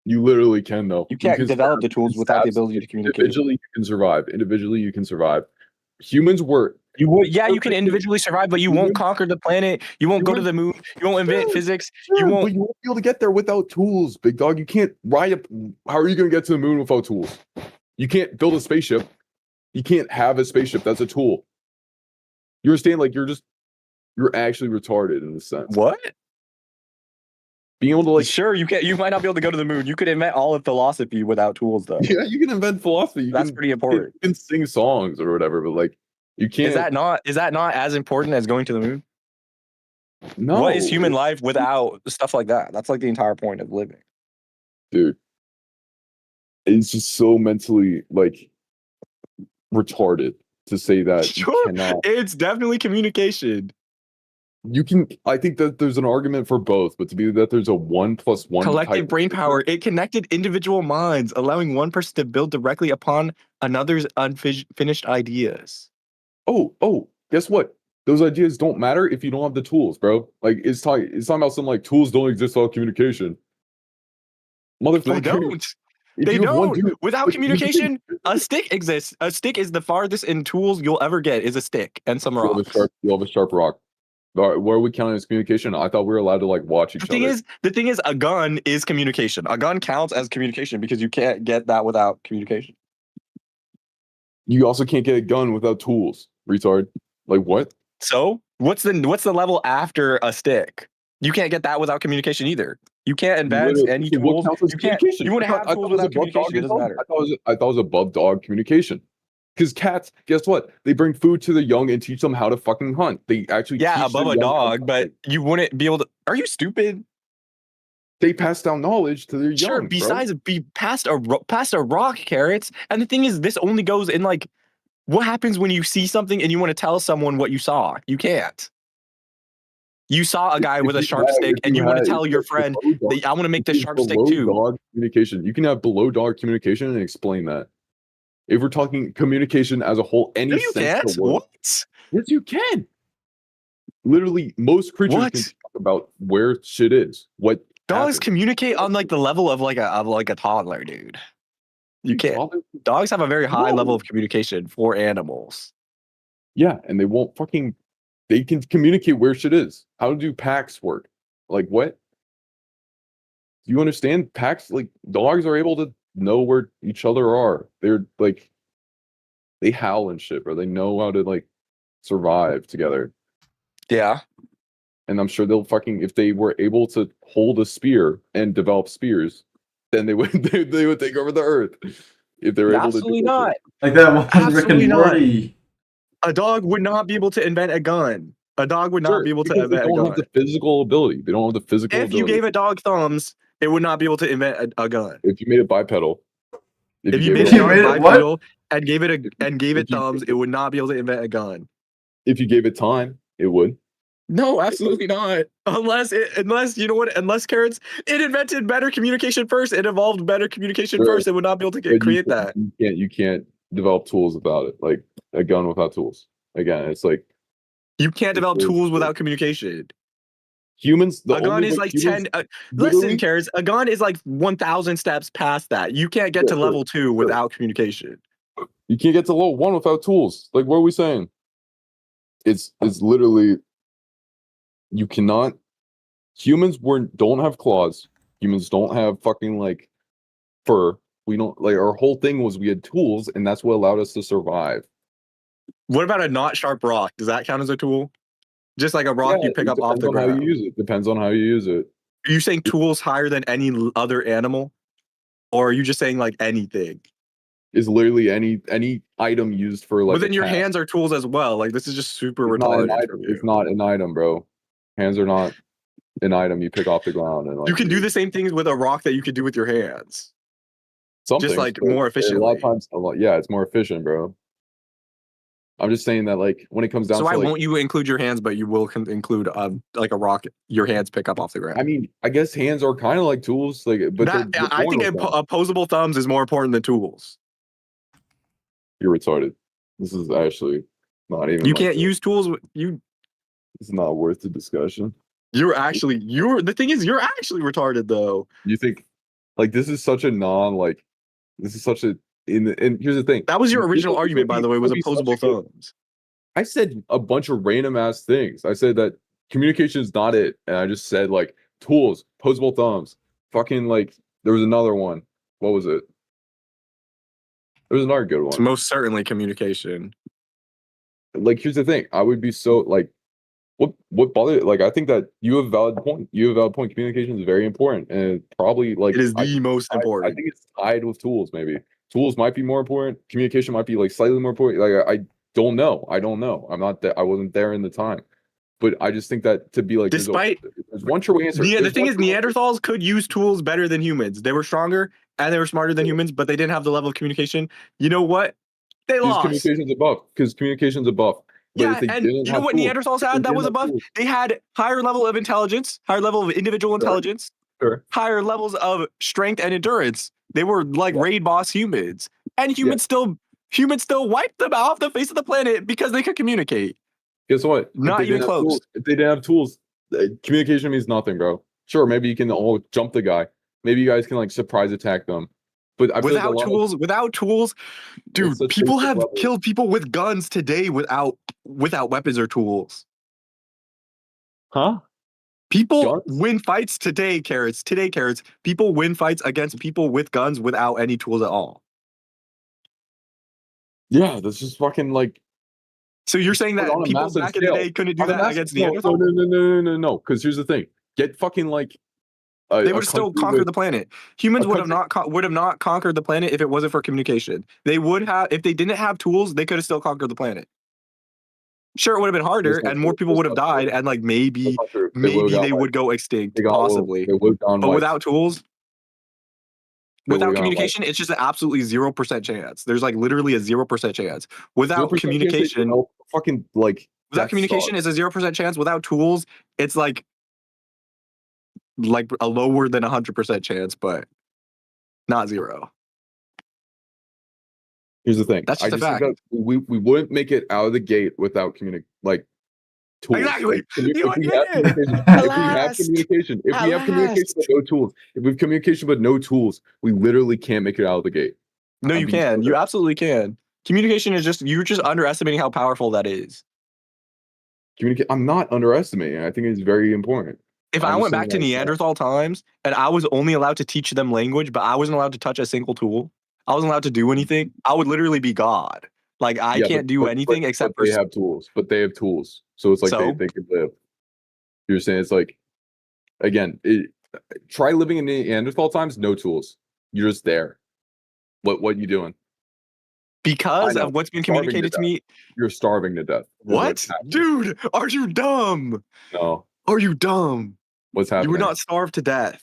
You literally can though. You can't develop the tools without the ability to communicate. Individually, you can survive. Individually, you can survive. Humans were. You would, yeah, you can individually survive, but you won't conquer the planet. You won't go to the moon. You won't invent physics. You Sure, won't. but you won't be able to get there without tools, big dog. You can't ride up. How are you going to get to the moon without tools? You can't build a spaceship. You can't have a spaceship. That's a tool. You understand? Like you're actually retarded in a sense. What? Being able to like, Sure, you can. You might not be able to go to the moon. You could invent all of philosophy without tools, though. yeah, you can invent philosophy. You That's can, pretty important. You can sing songs or whatever, but like you can't. Is that not as important as going to the moon? No. What is human life without stuff like that? That's like the entire point of living. Dude? It's just so mentally like retarded to say that Sure. you cannot. It's definitely communication. You can. I think that there's an argument for both, but to be that there's a 1+1 Collective type brain of- power. It connected individual minds, allowing one person to build directly upon another's unfinished ideas. Oh, guess what? Those ideas don't matter if you don't have the tools, bro. Like it's talking about some like tools don't exist without communication. Motherfucker, They don't. if They you have one don't. dude- Without but you communication, a stick exists. A stick is the farthest in tools you'll ever get. Is a stick and some you have a rocks. you have a sharp rock. All right, where are we counting as communication? I thought we were allowed to like watch each other. The thing is, a gun is communication. A gun counts as communication because you can't get that without communication. You also can't get a gun without tools, retard. Like what? So what's the level after a stick? You can't get that without communication either. You can't invent Literally, any so what tools. counts as You can't. communication? You wouldn't I have thought- I tools thought it was without above dog communication. It doesn't matter. I thought it was above dog communication. Because cats, guess what? They bring food to the young and teach them how to fucking hunt. They actually Yeah, teach above their a young how to dog, but hunt. you wouldn't be able to. Are you stupid? They pass down knowledge to their young. Sure. bro. Besides, be past a rock, carrots. And the thing is, this only goes in like, what happens when you see something and you want to tell someone what you saw? You can't. You saw a guy If with a you sharp had- stick, if and you want to had- tell your if friend below dog- that I want to make if the it's sharp stick below too. Dog communication. You can have below dog communication and explain that. If we're talking communication as a whole, any No, you sense can't. of the word. What? Yes, you can. Literally, most creatures What? can talk about where shit is. What Dogs happened. communicate on like the level of like a toddler, dude. You can't. Dogs- Dogs have a very high No. level of communication for animals. Yeah, and they won't fucking. They can communicate where shit is. How do packs work? Like what? Do you understand? Packs like dogs are able to know where each other are. They're like, they howl and shit, bro. They know how to like survive together. Yeah. And I'm sure they'll fucking if they were able to hold a spear and develop spears, then they would they would take over the earth. If they're able to Absolutely do that. not. Like that one Rick Absolutely and not. Morty. A dog would not be able to invent a gun. A dog would not Sure, be able to because they invent a don't gun. have the physical ability. They don't have the physical If ability. you gave a dog thumbs, it would not be able to invent a gun. If you made it bipedal. If you gave made it a You dog made it what? bipedal and gave it If you- thumbs, it would not be able to invent a gun. if you gave it time, it would. No, absolutely not. Unless you know what? Unless carrots, it invented better communication first. It evolved better communication Sure. first. It would not be able to But create that. You can't develop tools without it. Like a gun without tools. Again, it's like You can't develop It's- tools without communication. humans. A gun is like 10. Listen, carrots. A gun is like 1,000 steps past that. You can't get to Sure, level 2 without communication. You can't get to level 1 without tools. Like what are we saying? It's literally you cannot. Humans don't have claws. Humans don't have fucking like fur. We don't like our whole thing was we had tools, and that's what allowed us to survive. What about a not sharp rock? Does that count as a tool? Just like a rock you Yeah, pick it up off depends the on how ground. you use it. Depends on how you use it. Are you saying tools higher than any other animal? Or are you just saying like anything? Is literally any item used for like. But then a your task. hands are tools as well. Like this is just super It's not an retarded. item. from It's you. not an item, bro. Hands are not an item you pick off the ground and like, You can do the same things with a rock that you could do with your hands. some just, things, like, but more A lot efficiently. of times, yeah, it's more efficient, bro. I'm just saying that like when it comes down So to why like, won't you include your hands, but you will include like a rock your hands pick up off the ground? I mean, I guess hands are kind of like tools, like, but I think opposable thumbs is more important than tools. you're retarded. This is actually not even. You like can't a- use tools. It's not worth the discussion. The thing is you're actually retarded though. You think like this is such a this is such a and here's the thing. That was your This original would argument, by the way, was be such a opposable good- thumbs. I said a bunch of random ass things. I said that communication is not it, and I just said like tools, opposable thumbs, fucking like there was another one. What was it? There was another good It's one. most certainly communication. Like here's the thing. I would be so like what bothered like I think that you have a valid point. You have a valid point. Communication is very important, and it's probably like It is the most I important. think it's tied with tools. Maybe tools might be more important. Communication might be like slightly more important. Like I don't know. I don't know. I'm not that. I wasn't there in the time, but I just think that to be like Despite there's one true answer. the There's thing one is, true answer. Neanderthals could use tools better than humans. They were stronger and they were smarter than humans, but they didn't have the level of communication. You know what? They Because lost. communication's above. Because communication's above. But Yeah, if they and didn't you know have what tools, Neanderthals if they had that didn't was have above? tools- They had higher level of intelligence, higher level of individual intelligence, Sure. higher levels of strength and endurance. They were like raid boss humans, and humans still wiped them off the face of the planet because they could communicate. Guess what? Not if they even didn't have close. tools- if they didn't have tools, communication means nothing, bro. Sure, maybe you can all jump the guy. Maybe you guys can like surprise attack them. But I feel like a Without tools, dude, It's a people basic have level. killed people with guns today without weapons or tools. huh? People Guns? win fights today, carrots. People win fights against people with guns without any tools at all. Yeah, that's just fucking like So you're saying that on a people massive back in the scale. day couldn't do on a that massive against scale. Neanderthals? No. Because here's the thing: get fucking like. They would have still conquered the planet. Humans a would have not conquered the planet if it wasn't for communication. They would have, if they didn't have tools, they could have still conquered the planet. Sure, it would have been harder, That's not and more true. people That's would have not true. died, and like maybe would've got they wiped. would go extinct, They got possibly. They would have gone But wiped. without tools, They without would've gone communication, it's just an absolutely 0% chance. There's like literally a 0% chance. Without 0% communication, no, fucking like without that communication, sucks. it's a 0% chance. Without tools, it's like a lower than 100% chance, but not zero. Here's the thing. That's I just a just think fact. that we wouldn't make it out of the gate without tools. Exactly. Like, if You we did have it. communication, At if we have communication but no tools, if we have communication but no tools, we literally can't make it out of the gate. No, I'm you being can. so You dead. absolutely can. Communication is you're just underestimating how powerful that is. I'm not underestimating. I think it's very important. If I'm I just went back to saying, like, Neanderthal times and I was only allowed to teach them language, but I wasn't allowed to touch a single tool, I wasn't allowed to do anything, I would literally be God. Like I Yeah, can't do anything except but they for have tools. But they have tools, so it's like So? they can live. You're saying it's like, again, try living in Neanderthal times, no tools. You're just there. What you doing? because I know. of what's been Starving to communicated to me. You're starving to death. is What? what's happening. Dude, are you dumb? No, Are you dumb? what's You happening? would not starve to death.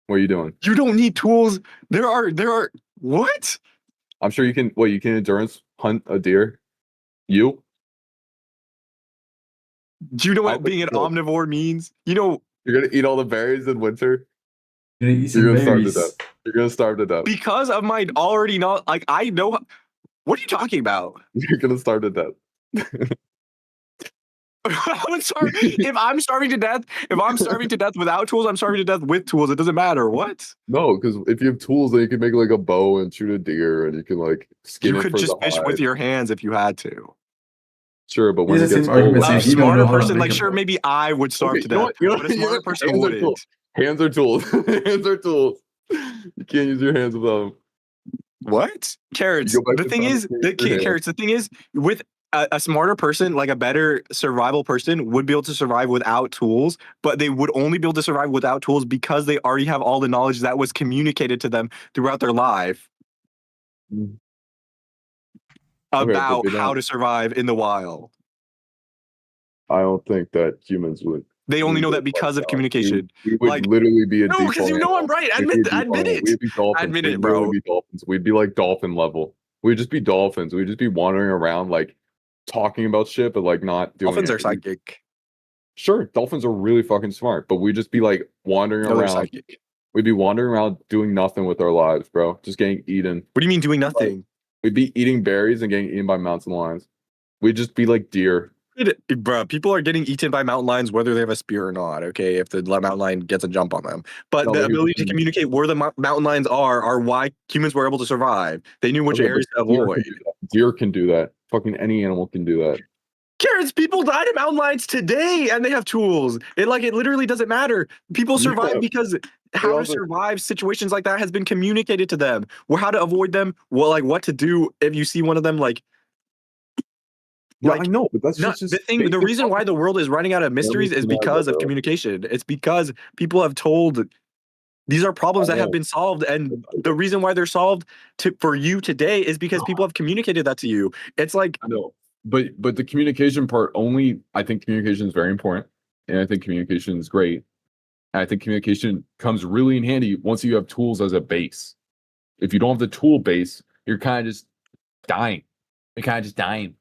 What are you doing? You don't need tools. There are what? I'm sure you can. What you can endurance hunt a deer? You? Do you know I what would being an kill. omnivore means? You know, You're gonna eat all the berries in winter. Gonna eat some You're gonna starve to berries. death. You're gonna starve to death. because of my already not like I know. What are you talking about? You're gonna starve to death. I'm sorry. If I'm starving to death, without tools, I'm starving to death with tools. It doesn't matter. What? No, because if you have tools, then you can make like a bow and shoot a deer, and you can like skin You it could for just the fish hide. with your hands if you had to. Sure, but when It's it the gets same argument cold, A saying you don't smarter know how to person, make like a sure, bow. maybe I would starve Okay, to you know death, what- you know but a what- you know smarter what? person Hands are wouldn't. tools. Hands are tools. Hands are tools. You can't use your hands without them. What? Carrots. You go back The to thing time is, and change your hands. carrots. The thing is, with a smarter person, like a better survival person, would be able to survive without tools, but they would only be able to survive without tools because they already have all the knowledge that was communicated to them throughout their life Mm. Okay, but about they how don't- to survive in the wild. I don't think that humans would. They only we know would that because of fuck out. communication. We would Like- literally be a No, because you know I'm right. Admit it. We'd be dolphins. Admit We'd it, bro. literally be dolphins. We'd be like dolphin level. We'd just be dolphins. We'd just be wandering around like talking about shit, but like not doing Dolphins it. are psychic. Sure, dolphins are really fucking smart, but we just be like wandering No, they're around. psychic. We'd be wandering around doing nothing with our lives, bro. Just getting eaten. What do you mean doing nothing? We'd be eating berries and getting eaten by mountain lions. We'd just be like deer. Bro, people are getting eaten by mountain lions whether they have a spear or not. Okay, if the mountain lion gets a jump on them, but No, the but here's ability the to thing. communicate where the mountain lions are why humans were able to survive. They knew which Okay, areas to but deer avoid. can do that. Deer can do that. Fucking any animal can do that. Carrots, people died of mountain lions today, and they have tools. It literally doesn't matter. People survive Yeah. because how to also- survive situations like that has been communicated to them. Well, how to avoid them. Well, like what to do if you see one of them. Like Yeah, Like, I know, but that's no, just the thing. The basic reason why the world is running out of mysteries is Everything I because of know. communication. It's because people have told. These are problems I that have know. been solved, and the reason why they're solved for you today is because people have communicated that to you. It's like I know, but the communication part only. I think communication is very important, and I think communication is great. And I think communication comes really in handy once you have tools as a base. If you don't have the tool base, you're kind of just dying. You're kind of just dying.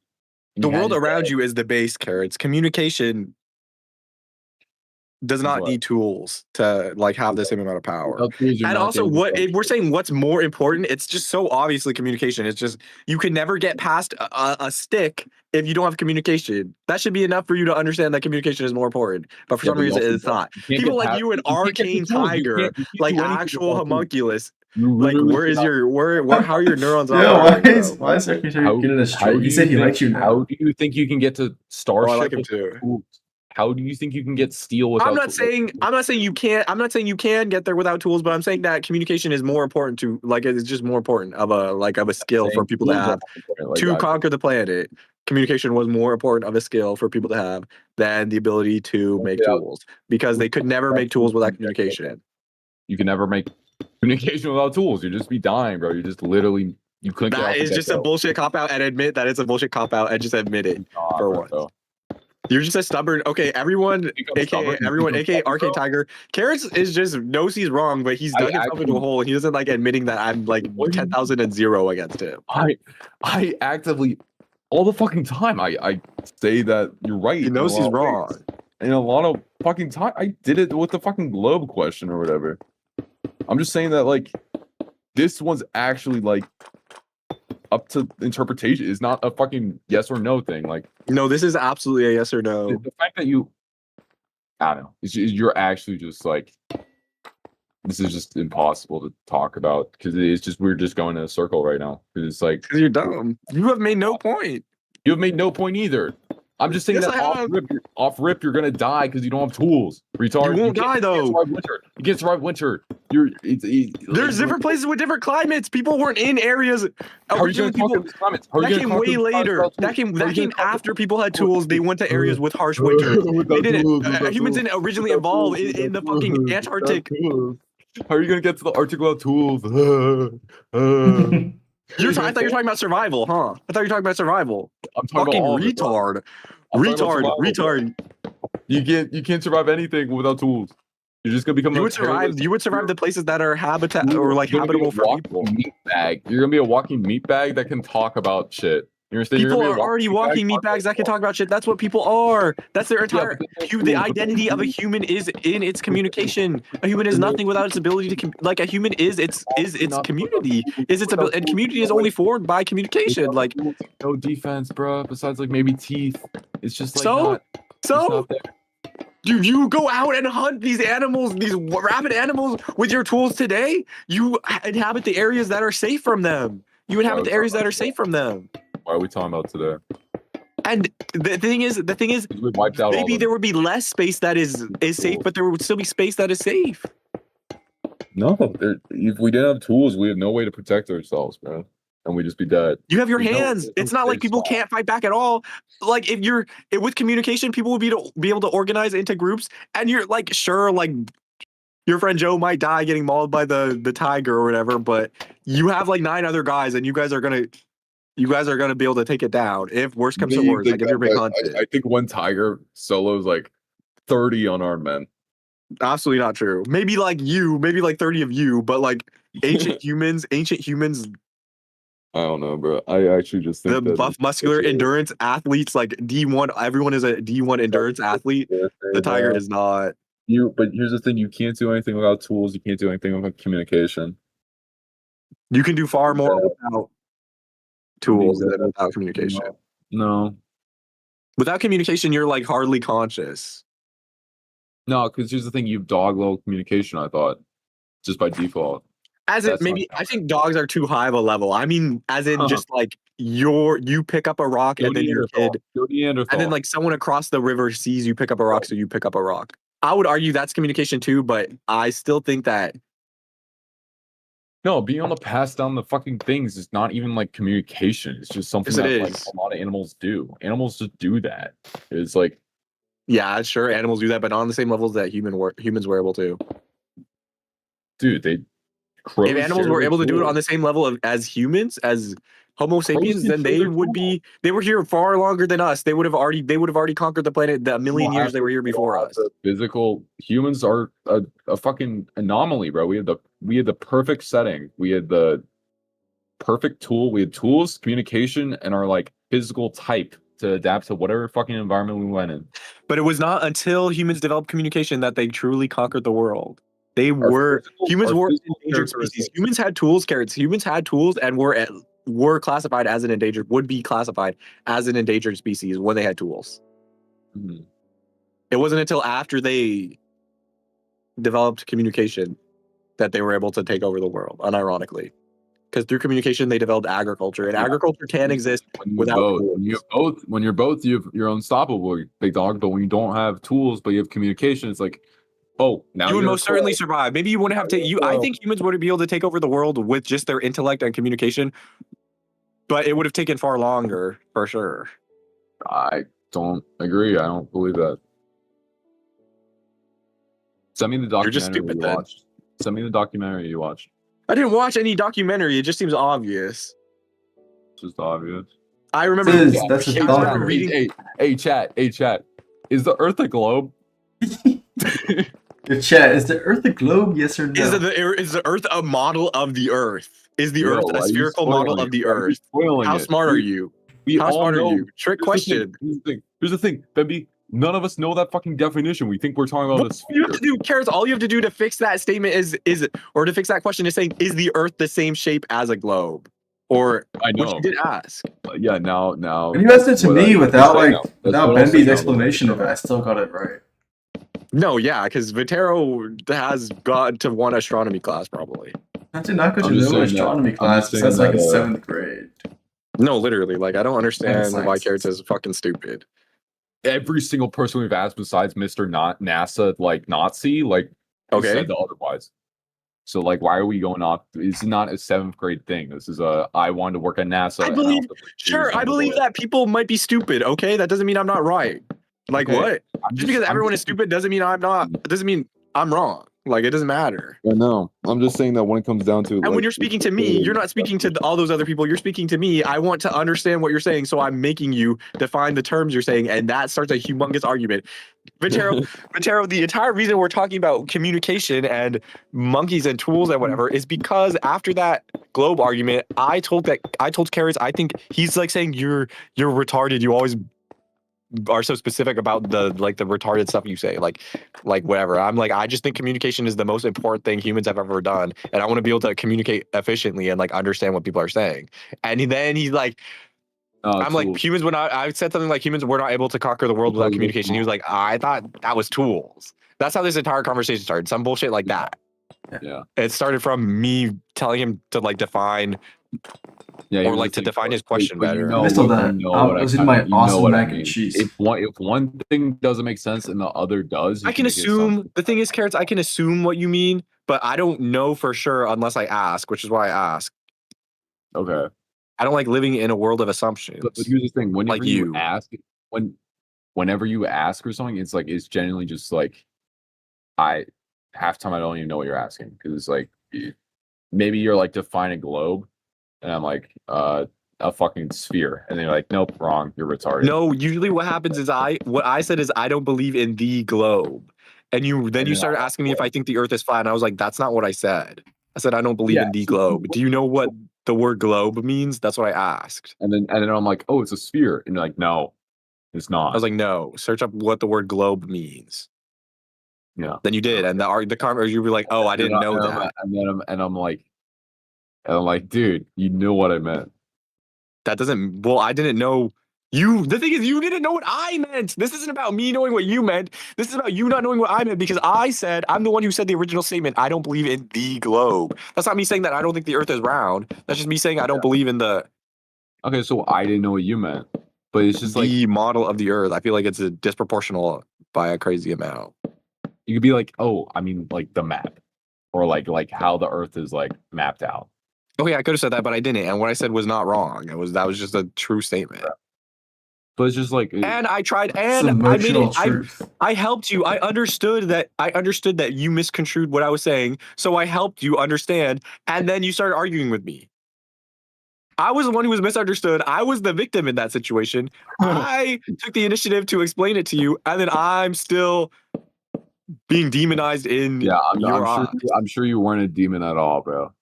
And the you're kinda world just around dead. you is the base, Carrots. Communication does not what? need tools to like have the same amount of power. Without tools, you're And not also, getting what the if we're saying what's more important? It's just so obviously communication. It's just you can never get past a stick if you don't have communication. That should be enough for you to understand that communication is more important. But for Yeah, some but you reason, also it's don't- not. you can't People get like past- you, an you can't get the arcane tools. You tiger, can't like do anything actual without tools. homunculus. You Like, literally where is cannot- your how are your neurons? Yeah, operating, bro? why is Secretary How- getting a how stroke? do He you said he think- likes you now. How do you think you can get to Starship? Oh, I like him with too. tools? How do you think you can get steel without I'm not tools? saying you can't. I'm not saying you can get there without tools, but I'm saying that communication is more important to like it's just more important of a skill for Saying people to tools are have important, like to that. conquer the planet. Communication was more important of a skill for people to have than the ability to make Yeah. tools because they could never make tools without communication. You can never make communication without tools. You just be dying, bro. You just literally you couldn't get That off the is just a get-go. bullshit cop out, and admit that it's a bullshit cop out, and just admit it. Nah, for bro, once. bro. You're just a stubborn. Okay, everyone, think I'm aka stubborn? You everyone, think I'm aka stubborn, Arcane bro? Tiger. Carrots is just knows he's wrong, but he's I dug himself into a actually- hole, and he doesn't like admitting that I'm like What do you- 10,000 against him. I actively all the fucking time I say that you're right. He knows in a he's lot of wrong. ways. And a lot of fucking time I did it with the fucking globe question or whatever. I'm just saying that like this one's actually like up to interpretation. It's not a fucking yes or no thing. Like No, this is absolutely a yes or no. the fact that you I don't know. You're actually just like this is just impossible to talk about because it's just we're just going in a circle right now. Because it's like Because you're dumb. You have made no point. you have made no point either. I'm just saying Yes, that I have. off rip, you're gonna die because you don't have tools. Retard. You won't die, You though. can't survive winter. You can't survive winter. There's different places with different climates. People weren't in areas. How are you Originally, gonna talk people in these climates? How are that you came gonna talk way in these climates later. without That tools? came How are that you came gonna talk after people had tools. They went to areas with harsh winters. They without didn't. tools, without Humans tools, didn't originally without evolve tools, in the without fucking tools, Antarctic. without tools? How are you gonna get to the Arctic without tools? I thought you were talking about survival, huh? I thought you were talking about survival. I'm talking Fucking about all of it, bro. retard. I'm talking about Retard. survival, bro. Retard. You can't survive anything without tools. You're just gonna become You a would survive. hairless- You would survive the places that are habitat You're or like gonna be a habitable for walking people. Meat bag. You're gonna be a walking meat bag that can talk about shit. You understand? You're People gonna are be a already walking meat bags that can talk about shit. That's what people are. That's their Yeah, entire. but they have The tools, but identity of a human is in its communication. A human is nothing without its ability to like a human is its community. Is its ability, and community is only formed by communication. Like no defense, bro. Besides like maybe teeth. It's just like So? not, it's so. not there. You go out and hunt these animals, these rabid animals, with your tools today. You inhabit the areas that are safe from them. You inhabit the areas that are safe from them. Why are we talking about today? And the thing is, 'Cause we wiped out maybe all there would be less space that is safe, but there would still be space that is safe. No, if we didn't have tools, we have no way to protect ourselves, bro. And we'd just be dead. You have your There's no- hands. there's no It's not like safe people spot. can't fight back at all. Like with communication, people would be able to organize into groups. And you're like, sure, like your friend Joe might die getting mauled by the tiger or whatever, but you have like 9 other guys, and you guys are gonna be able to take it down if worse comes to worse. Like if you're being hunted. I think one tiger solos like 30 unarmed men. Absolutely not true. Maybe like 30 of you, but like ancient humans I don't know, bro. I actually just think The that buff, muscular endurance athletes, like D1, everyone is a D1 endurance athlete. The tiger is not. But here's the thing: you can't do anything without tools. You can't do anything without communication. You can do far more without tools than Exactly. without communication. No, Without communication, you're like hardly conscious. no, because here's the thing: you have dog level communication. I thought just by default. As in, That's not maybe I think dogs are too high of a level. I mean, as in just like you pick up a rock Go and then your Neanderthal. kid, Go Neanderthal. and then like someone across the river sees you pick up a rock, so you pick up a rock. I would argue that's communication too, but I still think that No, being able to pass down the fucking things is not even like communication. It's just something Yes, it that like is. a lot of animals do. Animals just do that. It's like, yeah, sure, animals do that, but not on the same levels that humans were able to. dude, they If animals were able to do it on the same level as humans, as Homo sapiens, can then share they their would be. They were here far longer than us. They would have already conquered the planet the million years they were here before us. Physical humans are a fucking anomaly, bro. We had the perfect setting. We had the perfect tool. We had tools, communication, and our like physical type to adapt to whatever fucking environment we went in. But it was not until humans developed communication that they truly conquered the world. They were humans were endangered species. Humans had tools, carrots. Humans had tools and were classified as an endangered, would be classified as an endangered species when they had tools. Mhm. It wasn't until after they developed communication that they were able to take over the world, unironically. Because through communication, they developed agriculture, and Yeah. agriculture can exist When you without both, tools. when you're both, you're unstoppable, big dog. But when you don't have tools, but you have communication, it's like, oh, now You would you're most certainly cool. survive. Maybe you wouldn't have to. I think humans would be able to take over the world with just their intellect and communication, but it would have taken far longer, for sure. I don't agree. I don't believe that. Send me the You're just documentary stupid you then. watched. Send me the documentary you watched. I didn't watch any documentary. It just seems obvious. It's just obvious. I remember. That's his I remember dog. reading. Hey, chat. Is the Earth a globe? Your chat, is the Earth a globe? Yes or no? Is the Earth a model of the Earth? Is the Bro, Earth why a are you spherical model spoiling of the it? Why are you Earth? spoiling How it? smart are you? We How all smart know. are you? Trick question. Here's the thing, Bemby. None of us know that fucking definition. We think we're talking about What a you sphere. have to do, Carrots, all you have to do to fix that statement or to fix that question is saying, is the Earth the same shape as a globe? Or I which know. you did ask. Yeah, now. When you asked it to what me I- without just say like no. That's without what I'll say Benby's now. explanation of it, I still got it right. No, yeah, because Vitero has gone to one astronomy class probably. I did not go to I'm just no saying that- astronomy I'm class. just That's saying like in that, 7th grade. No, literally, like I don't understand why science. Carrots is fucking stupid. Every single person we've asked besides Mr. Not NASA, like Nazi, like Okay. said the otherwise. So like, why are we going off? This is not a 7th grade thing. This is I wanted to work at NASA. I and believe, also sure, I wanted to believe work. that people might be stupid. Okay, that doesn't mean I'm not right. Like Okay. what? Just because everyone is stupid doesn't mean I'm not. Doesn't mean I'm wrong. Like it doesn't matter. I know. I'm just saying that when it comes down to And when you're speaking to me, you're not speaking to all those other people. You're speaking to me. I want to understand what you're saying, so I'm making you define the terms you're saying, and that starts a humongous argument. Vitero, the entire reason we're talking about communication and monkeys and tools and whatever is because after that globe argument, I told Carrots, I think he's like saying you're retarded. You always are so specific about the retarded stuff you say, like whatever. I'm like, I just think communication is the most important thing humans have ever done, and I want to be able to communicate efficiently and like understand what people are saying. And then he's like, I'm like, humans would not. I said something like humans were not able to conquer the world without communication. He was like, I thought that was tools. That's how this entire conversation started. Some bullshit like that. Yeah. It started from me telling him to like define. Yeah, or like to define his question better. I missed all that. I was in my awesome mac and cheese. If one thing doesn't make sense and the other does, I can assume. The thing is, Carrots, I can assume what you mean, but I don't know for sure unless I ask, which is why I ask. Okay. I don't like living in a world of assumptions. But here's the thing: whenever Like you ask, whenever you ask or something, it's like it's genuinely just like half time I don't even know what you're asking because it's like maybe you're like define a globe. And I'm like, a fucking sphere. And they're like, nope, wrong. You're retarded. No, usually what happens is what I said is I don't believe in the globe. And you started asking me if I think the earth is flat. And I was like, that's not what I said. I said, I don't believe in the globe. Do you know what the word globe means? That's what I asked. And then I'm like, oh, it's a sphere. And you're like, no, it's not. I was like, no, search up what the word globe means. yeah. Then you did, and the comment you were like, oh, I didn't know that. And I'm like, dude, you knew what I meant. That doesn't. Well, I didn't know. The thing is, you didn't know what I meant. This isn't about me knowing what you meant. This is about you not knowing what I meant because I'm the one who said the original statement. I don't believe in the globe. That's not me saying that I don't think the Earth is round. That's just me saying I don't believe in the Okay, so I didn't know what you meant, but it's just like the model of the Earth. I feel like it's a disproportional by a crazy amount. you could be like, oh, I mean, like the map, or like how the Earth is like mapped out. Okay, I could have said that, but I didn't. And what I said was not wrong. That was just a true statement. But it's just like, And I tried, It's and I made emotional it. truth. I helped you. I understood that you misconstrued what I was saying. So I helped you understand, and then you started arguing with me. I was the one who was misunderstood. I was the victim in that situation. I took the initiative to explain it to you, and then I'm still being demonized in yeah, your eyes. I'm sure you weren't a demon at all, bro.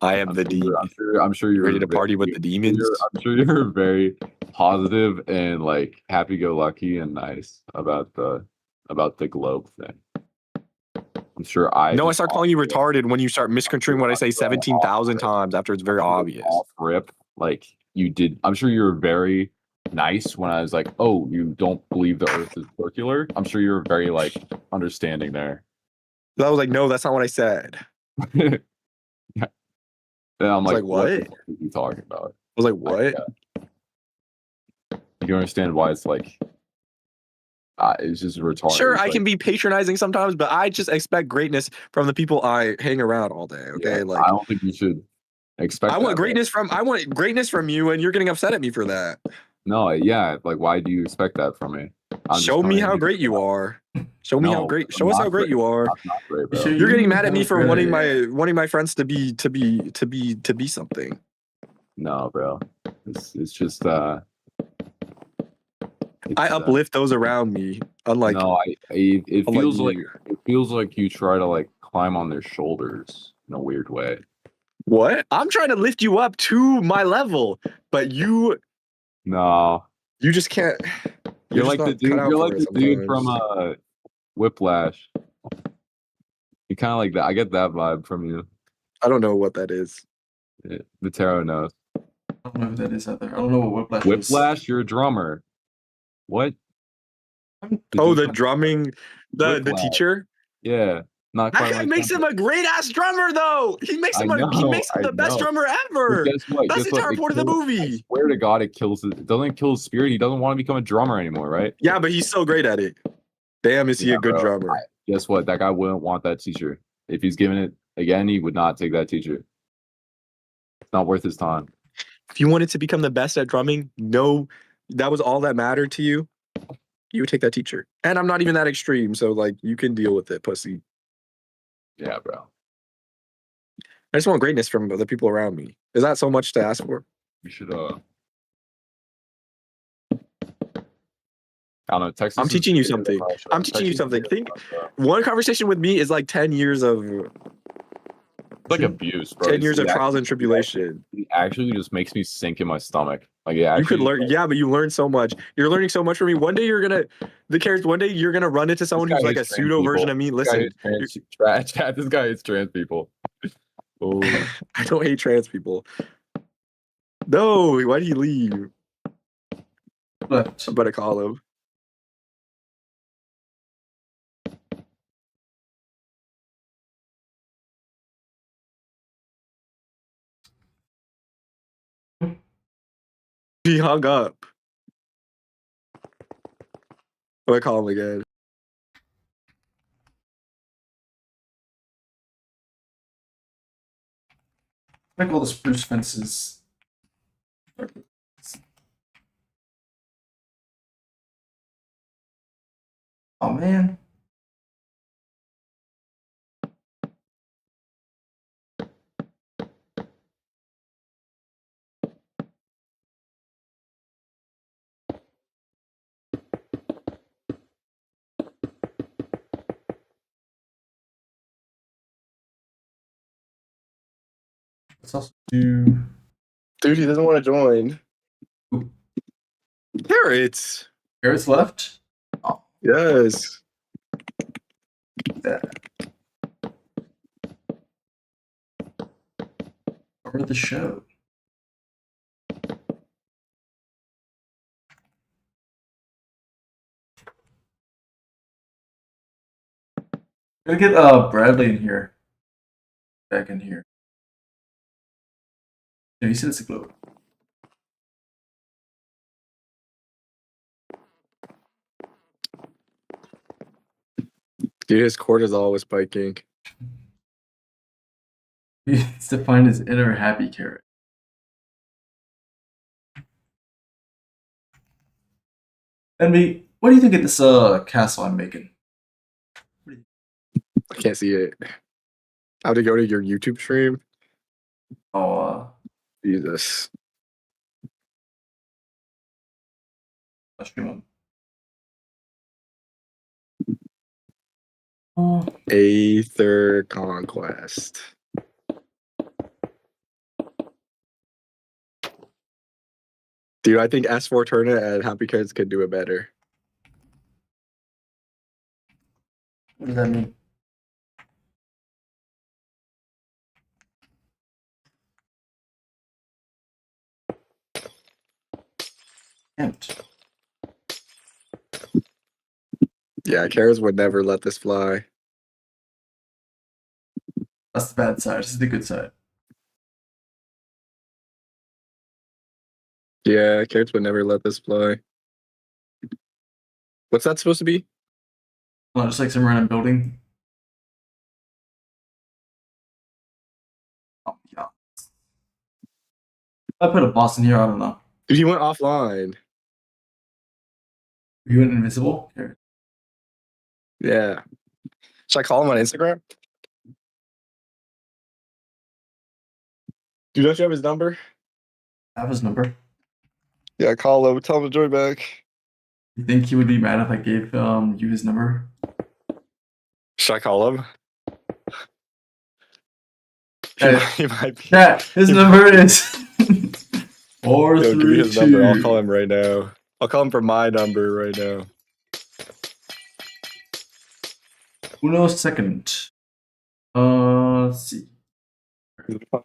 I am the demon. I'm sure you're Ready to party with the demons? I'm sure you're very positive and like happy-go-lucky and nice about the globe thing. I'm sure I start calling you retarded when you start misconstruing what I say 17,000 times after it's very obvious. Off rip, like you did. I'm sure you were very nice when I was like, "Oh, you don't believe the Earth is circular." I'm sure you were very like understanding there. So I was like, no, that's not what I said. And I'm was like, like, what? the fuck are you talking about? I was like, what? You can understand why it's like it's just retarded. Sure, It's I like, can be patronizing sometimes, but I just expect greatness from the people I hang around all day. Okay, yeah, like I don't think you should expect. I want that, bro. greatness from you, and you're getting upset at me for that. No, yeah, like why do you expect that from me? I'm Show just me telling how you. great you are. Show me how No, great. I'm Show us not how great you are. I'm not great, bro. Sure You're getting mad at me You for have wanting great- my friends to be something. No, bro. It's just I uplift those around me, unlike no, it unlike feels like you. you try to like climb on their shoulders in a weird way. What? I'm trying to lift you up to my level, but you No, just can't. you're just like the not cut dude. out You're for like it the dude from sometimes. Whiplash. You kind of like that. I get that vibe from you. I don't know what that is. The tarot knows. I don't know who that is out there. I don't know what Whiplash is. Whiplash, you're a drummer. What? Oh, dude the from drumming, the Whiplash. teacher. Yeah, not That quite guy like makes him a great ass drummer, though. He makes I him know, the best drummer But ever. guess what? That's the entire It point of the kills- I movie. swear to God, it kills. It doesn't kill his spirit. He doesn't want to become a drummer anymore, right? Yeah, but he's so great at it. Damn, is he Yeah, a good bro. drummer? Guess what? That guy wouldn't want that teacher. If he's given it again, he would not take that teacher. It's not worth his time. If you wanted to become the best at drumming, no, that was all that mattered to you, you would take that teacher. And I'm not even that extreme, so like you can deal with it, pussy. Yeah, bro. I just want greatness from the people around me. Is that so much to ask for? You should. I don't know. Texas. I'm is teaching you bigger than something. Russia. I'm teaching you Texas is something. bigger than Think Russia. one conversation with me is like 10 years of It's like abuse, bro. 10 years of It trials and actually- tribulation. It actually just makes me sink in my stomach. Like it You actually, could learn, yeah, but you learn so much. You're learning so much from me. One day you're gonna run into someone guy who's like a hates trans pseudo version people. of me. This guy Listen, hates chat. This guy hates trans people. Oh, I don't hate trans people. No, why did he leave? But I'm about to call him. He hung up. I'm gonna call him again. like all the spruce fences. Oh man. Let's also do. Dude, he doesn't want to join. Who? Carrots. Carrots left. Yes. That. Over the show. I'm gonna get Bradley in here. Back in here. Yeah, he said it's a globe. Dude, his cortisol was spiking. He needs to find his inner happy carrot. Envy, what do you think of this castle I'm making? I can't see it. I have to go to your YouTube stream. Oh, Jesus. I'll stream him. Oh, Aether Conquest. Dude, I think S4 Turner and Happy Carrots could do it better. what does that mean? Can't. Yeah, Carrots would never let this fly. That's the bad side. This is the good side. Yeah, Carrots would never let this fly. What's that supposed to be? Not just like some random building. Oh, yeah. I put a boss in here. I don't know. Dude, he went offline. You went invisible? Here. Yeah. Should I call him on Instagram? Dude, don't you have his number? I have his number. Yeah, call him. Tell him to join back. You think he would be mad if I gave you his number? Should I call him? Hey. He might be. Yeah, his number is 4 Yo, give me 3 his number. I'll 2. call him right now. I'll call him from my number right now. Uno second. Let's see. Oh,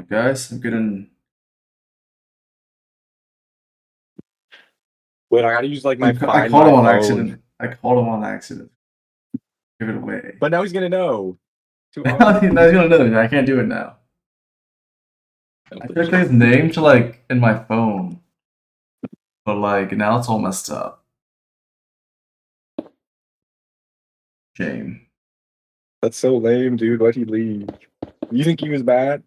guys, I'm getting. Wait, I gotta use like my I Find called him My on phone. accident. I called him on accident. Give it away. But now he's gonna know. Too now hard. he's gonna know. I can't do it now. I checked his name to like in my phone, but like now it's all messed up. Shame. That's so lame, dude. Why'd he leave? You think he was bad?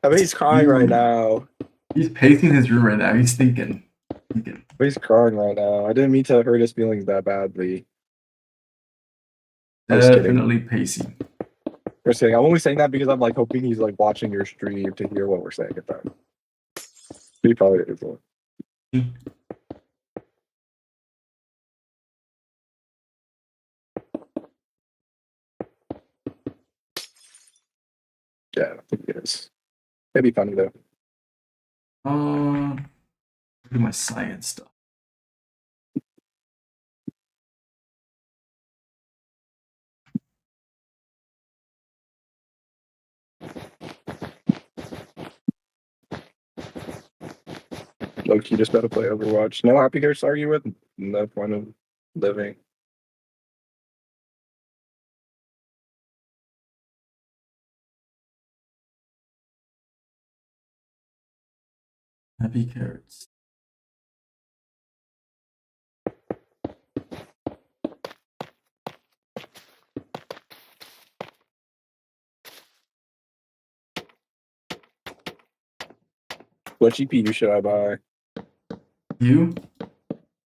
I bet he's crying right now. He's pacing his room right now. He's thinking. But he's crying right now. I didn't mean to hurt his feelings that badly. I'm just kidding. Definitely pacing. Just kidding. I'm only saying that because I'm like hoping he's like watching your stream to hear what we're saying at that. He probably is. Yeah, I think it is. It'd be funny though. Do my science stuff. Loki, you just better play Overwatch. No Happy Carrots to argue with. No point of living. Happy carrots. What GPU should I buy? You?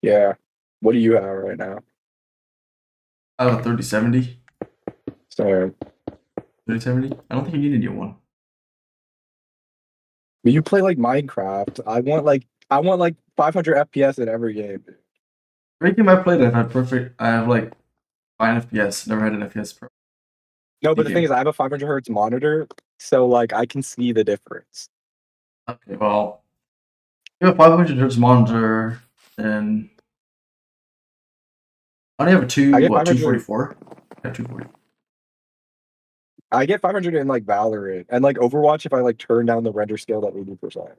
Yeah. What do you have right now? I have a 3070. So 3070? I don't think you need a new one. you play like Minecraft. I want like 500 FPS in every game. Every game I played, I've had perfect. I have like 5 FPS. Never had an FPS pro. No, but the thing Okay. is, I have a 500 hertz monitor, so like I can see the difference. Okay, well, you have a 500 hertz monitor, and I only have a I get 500. 244? I have 240. I get 500 in like Valorant and like Overwatch if I like turn down the render scale to 80%,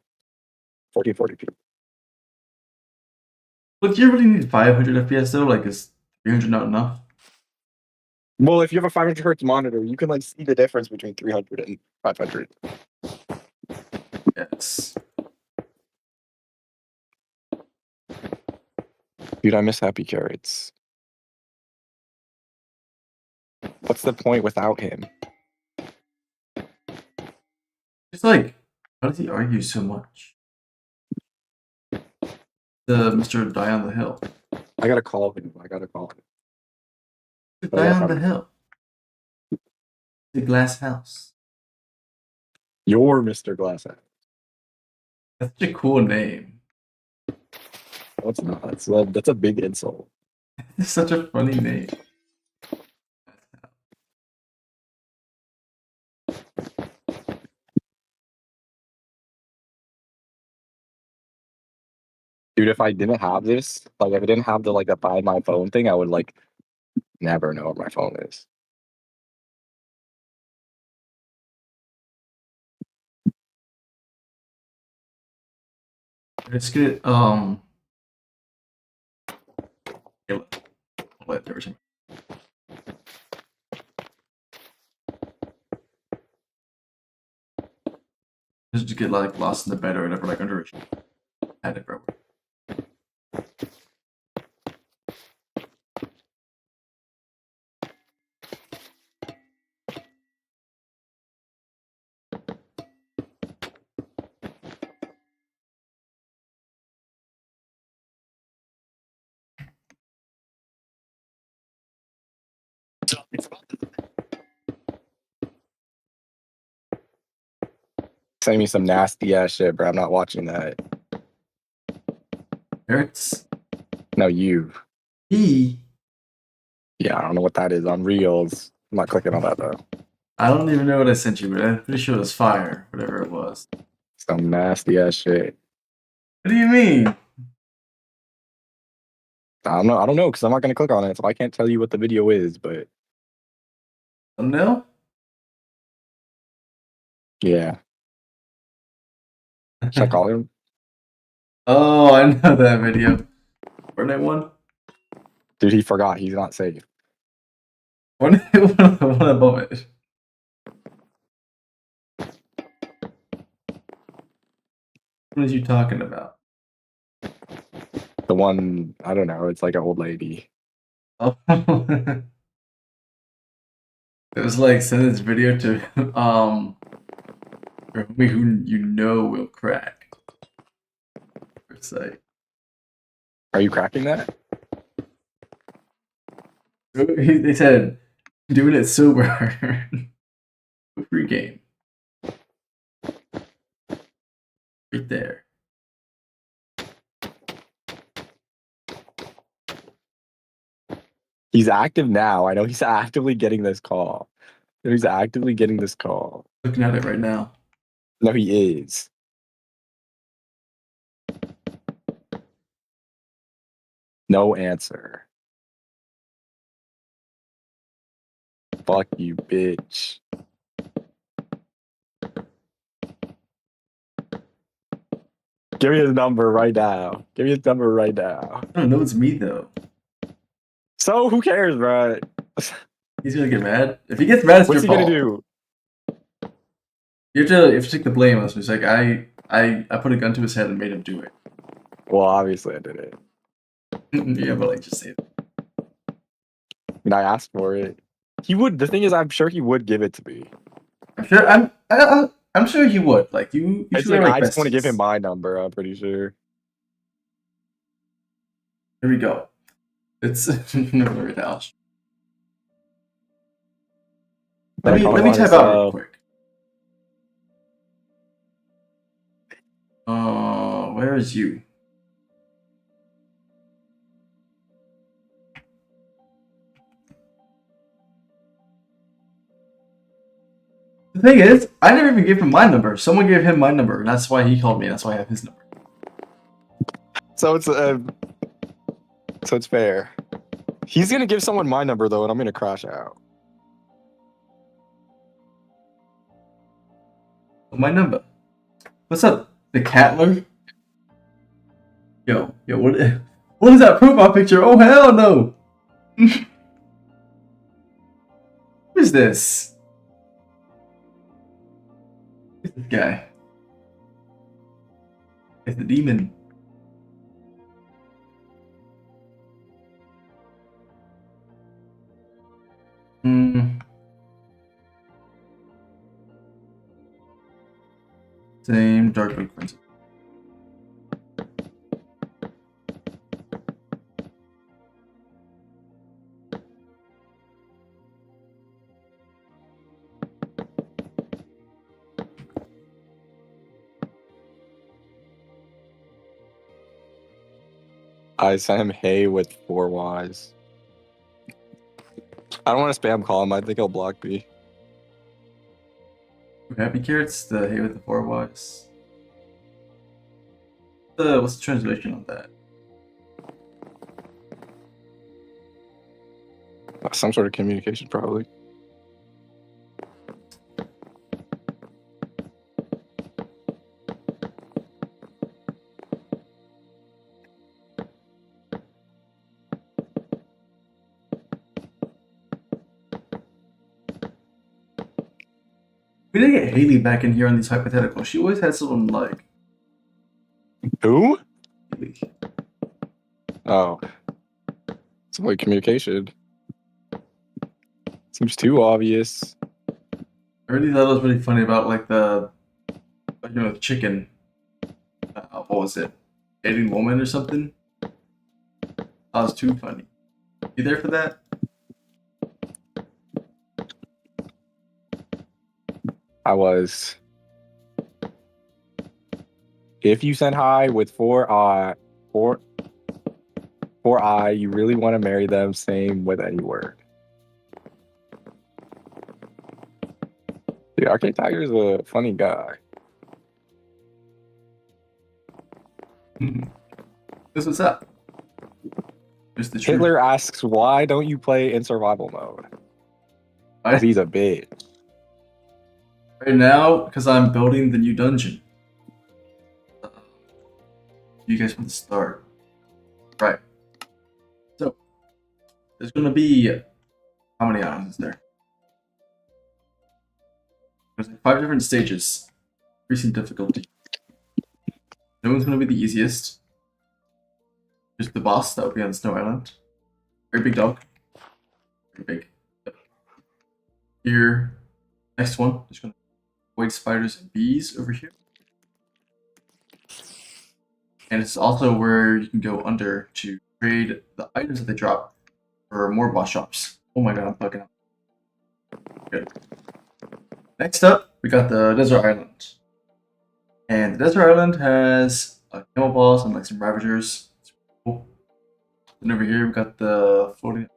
1440p. But do you really need 500 FPS though? Like, is 300 not enough? Well, if you have a 500 hertz monitor, you can like see the difference between 300 and 500. Yes. Dude, I miss Happy Carrots. What's the point without him? It's like, how does he argue so much? The Mr. Die on the Hill. I gotta call him. I gotta call him. Mr. Oh, Die yeah, on the probably. Hill. The Glass House. You're Mr. Glasshead. That's such a cool name. No, it's not. That's a big insult. It's such a funny name. Dude, if I didn't have this, like if I didn't have the like the Find My Phone thing, I would like never know what my phone is. Let's get here, let everything. Just get like lost in the bed or whatever, like under a had it, bro. Send me some nasty ass shit, bro. I'm not watching that. Hurts. No, you. He. Yeah, I don't know what that is on Reels. I'm not clicking on that though. I don't even know what I sent you, but I'm pretty sure it was fire, whatever it was. Some nasty ass shit. What do you mean? I don't know, because I'm not gonna click on it, so I can't tell you what the video is, but No? yeah. Should I call him? Oh, I know that video. Fortnite one? Dude, he forgot he's not safe. One above it. What are you talking about? The one, I don't know, it's like an old lady. Oh. It was like send this video to your homie who you know will crack. Per se. Are you cracking that? They said doing it sober. Free game. Right there. He's active now. I know he's actively getting this call. He's actively getting this call. Looking at it right now. No, he is. No answer. Fuck you, bitch. Give me his number right now. Give me his number right now. I don't know, it's me though. So who cares, bro? He's gonna get mad. If he gets mad, it's What's he your gonna fault. do? You have to take the blame on this. It's like I put a gun to his head and made him do it. Well, obviously I did it. Yeah, but like just say it. I mean, I asked for it. He would. The thing is, I'm sure he would give it to me. I'm sure he would. Like you It's should like like I just want to give him besties. my number. I'm pretty sure. Here we go. It's right now. Let me type out real quick. Where is you? The thing is, I never even gave him my number. Someone gave him my number, and that's why he called me. That's why I have his number. So it's fair. He's gonna give someone my number though, and I'm gonna crash out. My number. What's up, the Catler? Yo, what is that profile picture? Oh hell no! Who is this? Who's this guy? It's the demon. Same dark blue crimson. I sent him hey with 4 Ys. I don't want to spam call him. I think he'll block me. Happy Carrots, the hey with the 4 Ys. What's the translation on that? Some sort of communication, probably. We didn't get Haley back in here on these hypotheticals. She always had someone like Who? Haley. Oh. It's like communication. Seems too obvious. I really thought it was really funny about like the chicken. What was it? Dating woman or something? That was too funny. You there for that? I was. If you send hi with 4 I, you really want to marry them, same with any word. Dude, Arcade Tiger's a funny guy. This was up. Just the truth. Hitler asks, why don't you play in survival mode? 'Cause he's a bitch. Right now, because I'm building the new dungeon. You guys want to start? Right. So, there's gonna be how many islands is there? There's like 5 different stages, increasing difficulty. No one's gonna be the easiest. Just the boss that will be on Snow Island. Very big dog. Very big. Here, next one. Just gonna avoid spiders and bees over here. And it's also where you can go under to trade the items that they drop for more boss shops. Oh my god, I'm fucking up. Good. Next up, we got the Desert Island. And the Desert Island has a camel boss and like some ravagers. It's cool. Then over here, we got the floating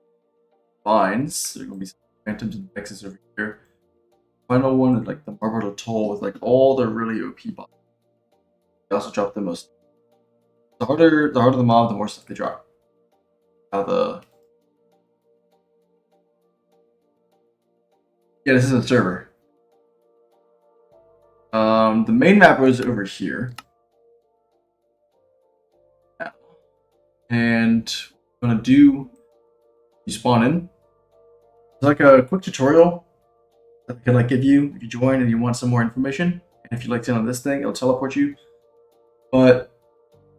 vines. There are gonna be some phantoms and hexes over here. Final one is like the Marble Atoll with like all the really OP bosses. They also drop the most. The harder the mob, the more stuff they drop. Now this is a server. The main map was over here. And what I'm gonna do, you spawn in. It's like a quick tutorial that I can like give you if you join and you want some more information. And if you like to on this thing, it'll teleport you. But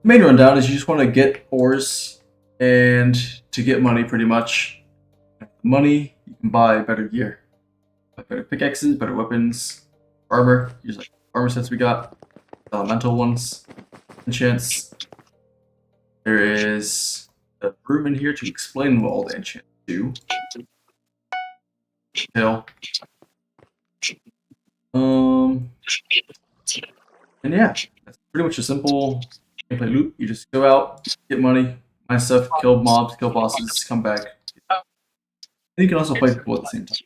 the main rundown is you just want to get ores and to get money pretty much. Money, you can buy better gear. Like better pickaxes, better weapons, armor. Use like armor sets we got. Elemental ones. Enchants. There is a room in here to explain what all the enchants do. Detail. And yeah, that's pretty much a simple gameplay loop. You just go out, get money, mine stuff, kill mobs, kill bosses, come back. And you can also play people at the same time.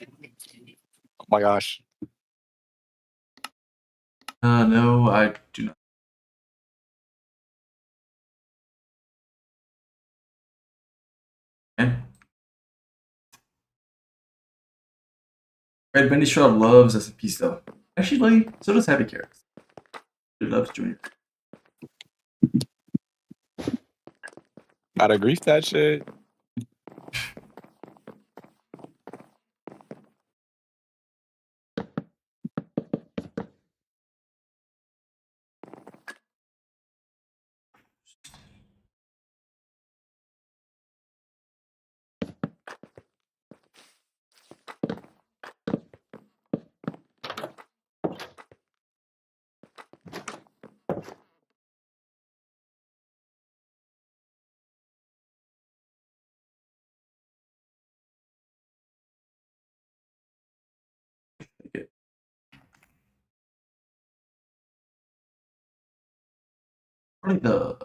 Oh my gosh. No, I do not. Okay. Red Bendy Shroud loves SMP stuff. Actually, so does Happy Carrots. He loves Junior. Gotta grief that shit. Okay. Probably the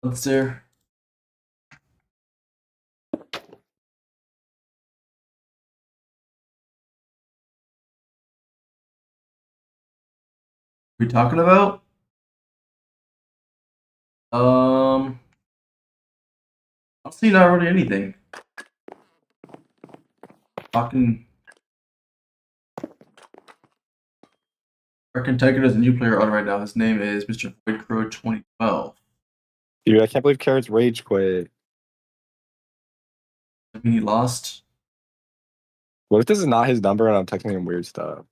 what's there? We talking about? Honestly, not really anything. Talking. Arkin Tiger has a new player on right now. His name is Mr. Void Crow 2012. Dude, I can't believe Carrots rage quit. I mean, he lost. What if this is not his number and I'm texting him weird stuff?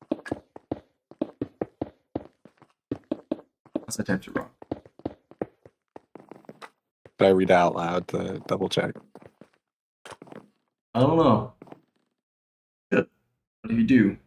Unless I typed it wrong. Did I read it out loud to double check? I don't know. Good. What if you do?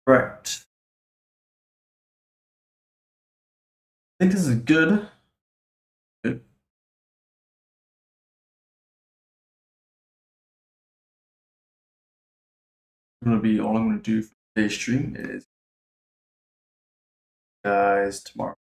Correct. I think this is good. Good. Gonna be all I'm gonna do for today's stream is guys tomorrow.